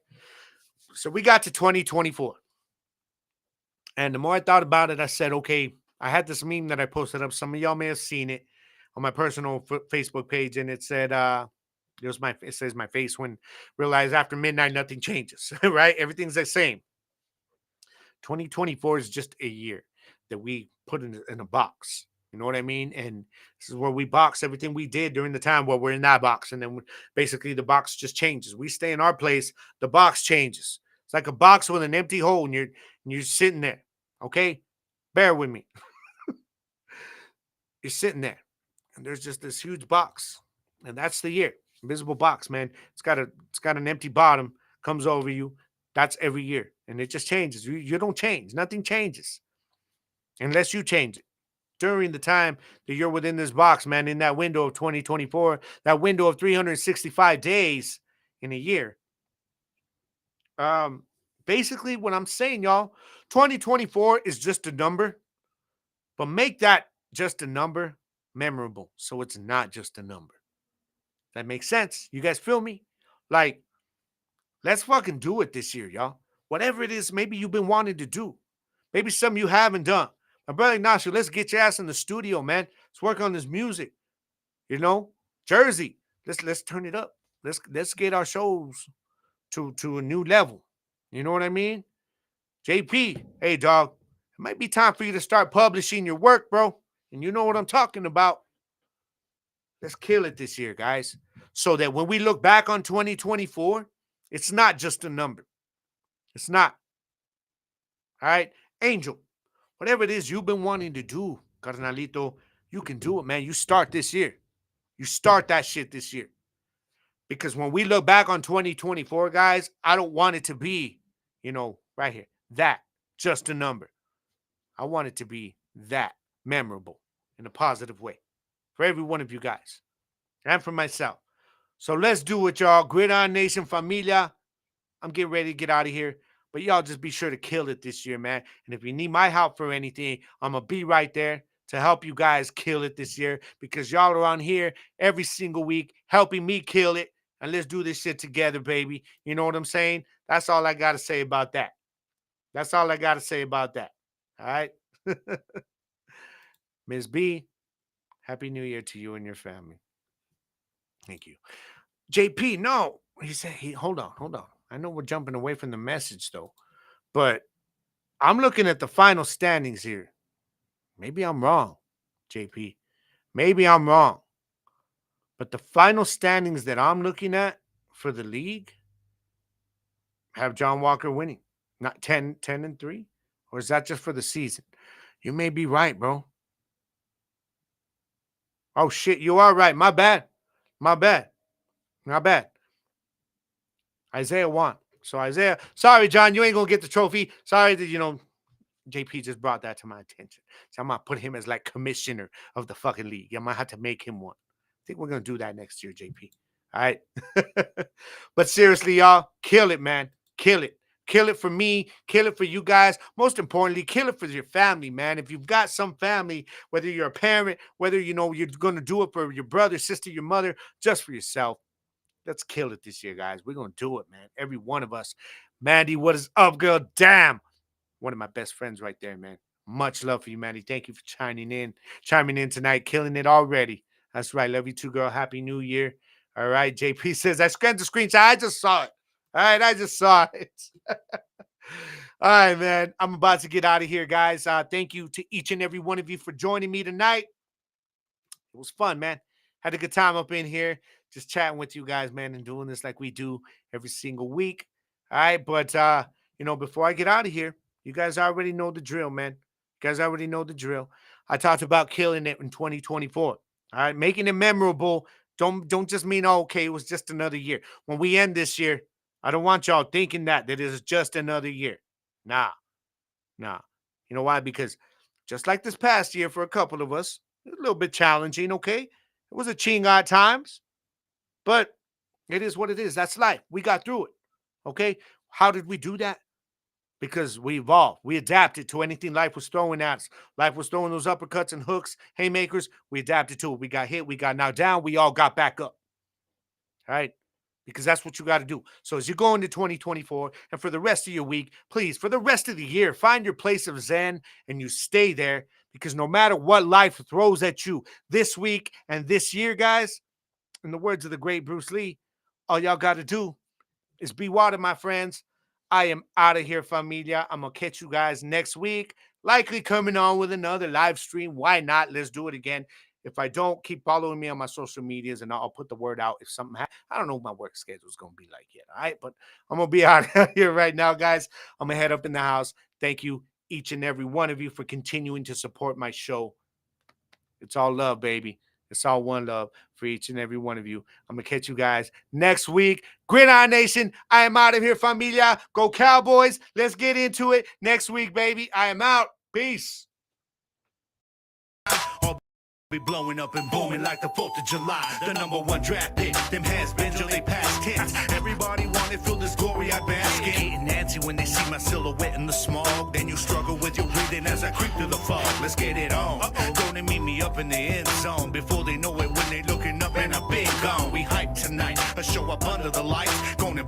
So we got to 2024. And the more I thought about it, I said, okay, I had this meme that I posted up. Some of y'all may have seen it on my personal Facebook page. And it said, it says my face when realize after midnight, nothing changes, right? Everything's the same. 2024 is just a year that we put in a box. You know what I mean? And this is where we box everything we did during the time while we're in that box. And then basically the box just changes. We stay in our place. The box changes. It's like a box with an empty hole and you're sitting there. Okay? Bear with me. You're sitting there and there's just this huge box. And that's the year. Invisible box, man. It's got an empty bottom, comes over you. That's every year. And it just changes. You don't change. Nothing changes unless you change it. During the time that you're within this box, man, in that window of 2024, that window of 365 days in a year. Basically, what I'm saying, y'all, 2024 is just a number, but make that just a number memorable so it's not just a number. That makes sense. You guys feel me? Like, let's fucking do it this year, y'all. Whatever it is, maybe you've been wanting to do. Maybe some you haven't done. My brother Ignacio, let's get your ass in the studio, man. Let's work on this music. Jersey, let's turn it up. Let's get our shows to a new level. You know what I mean? JP, hey dog, it might be time for you to start publishing your work, bro. And you know what I'm talking about. Let's kill it this year, guys. So that when we look back on 2024, it's not just a number. It's not. All right? Angel, whatever it is you've been wanting to do, carnalito, you can do it, man. You start this year. You start that shit this year. Because when we look back on 2024, guys, I don't want it to be, right here, that, just a number. I want it to be that memorable in a positive way for every one of you guys and for myself. So let's do it, y'all. Gridiron Nation Familia. I'm getting ready to get out of here. But y'all just be sure to kill it this year, man. And if you need my help for anything, I'm going to be right there to help you guys kill it this year because y'all are on here every single week helping me kill it. And let's do this shit together, baby. You know what I'm saying? That's all I got to say about that. That's all I got to say about that. All right? Ms. B, Happy New Year to you and your family. Thank you. JP, no. He said, hold on. I know we're jumping away from the message, though. But I'm looking at the final standings here. Maybe I'm wrong, JP. Maybe I'm wrong. But the final standings that I'm looking at for the league have John Walker winning. Not 10-3? Or is that just for the season? You may be right, bro. Oh, shit. You are right. My bad. Isaiah won. So Isaiah, sorry, John, you ain't going to get the trophy. Sorry that, JP just brought that to my attention. So I'm going to put him as like commissioner of the fucking league. I might have to make him one. I think we're going to do that next year, JP. All right. But seriously, y'all, kill it, man. Kill it. Kill it for me. Kill it for you guys. Most importantly, kill it for your family, man. If you've got some family, whether you're a parent, whether, you're going to do it for your brother, sister, your mother, just for yourself. Let's kill it this year, guys. We're going to do it, man. Every one of us. Mandy, what is up, girl? Damn. One of my best friends right there, man. Much love for you, Mandy. Thank you for chiming in tonight, killing it already. That's right. Love you too, girl. Happy New Year. All right. JP says, I scanned the screenshot. I just saw it. All right. I just saw it. All right, man. I'm about to get out of here, guys. Thank you to each and every one of you for joining me tonight. It was fun, man. Had a good time up in here, just chatting with you guys, man, and doing this like we do every single week. All right. But, before I get out of here, you guys already know the drill, man. You guys already know the drill. I talked about killing it in 2024. All right, making it memorable. Don't just mean, oh, okay, it was just another year. When we end this year, I don't want y'all thinking that it is just another year. Nah, nah. You know why? Because just like this past year for a couple of us, a little bit challenging, okay? It was a ching at times, but it is what it is. That's life. We got through it. Okay. How did we do that? Because we evolved. We adapted to anything life was throwing at us. Life was throwing those uppercuts and hooks, haymakers. We adapted to it. We got hit. We got knocked down. We all got back up. All right. Because that's what you got to do. So as you go into 2024 and for the rest of your week, please, for the rest of the year, find your place of Zen and you stay there because no matter what life throws at you this week and this year, guys, in the words of the great Bruce Lee, all y'all got to do is be water, my friends. I am out of here, familia. I'm going to catch you guys next week. Likely coming on with another live stream. Why not? Let's do it again. If I don't, keep following me on my social medias and I'll put the word out if something happens. I don't know what my work schedule is going to be like yet. All right. But I'm going to be out here right now, guys. I'm going to head up in the house. Thank you, each and every one of you, for continuing to support my show. It's all love, baby. It's all one love for each and every one of you. I'm going to catch you guys next week. Gridiron Nation, I am out of here, familia. Go Cowboys. Let's get into it next week, baby. I am out. Peace. Be blowing up and booming like the 4th of July. The #1 draft pick. Them has-beens till they past tense. Everybody wanna feel this glory I bask in. Getting antsy when they see my silhouette in the smog. Then you struggle with your breathing as I creep through the fog. Let's get it on. Gonna meet me up in the end zone. Before they know it, when they looking up and I've been gone. We hype tonight. A show up under the lights. Gonna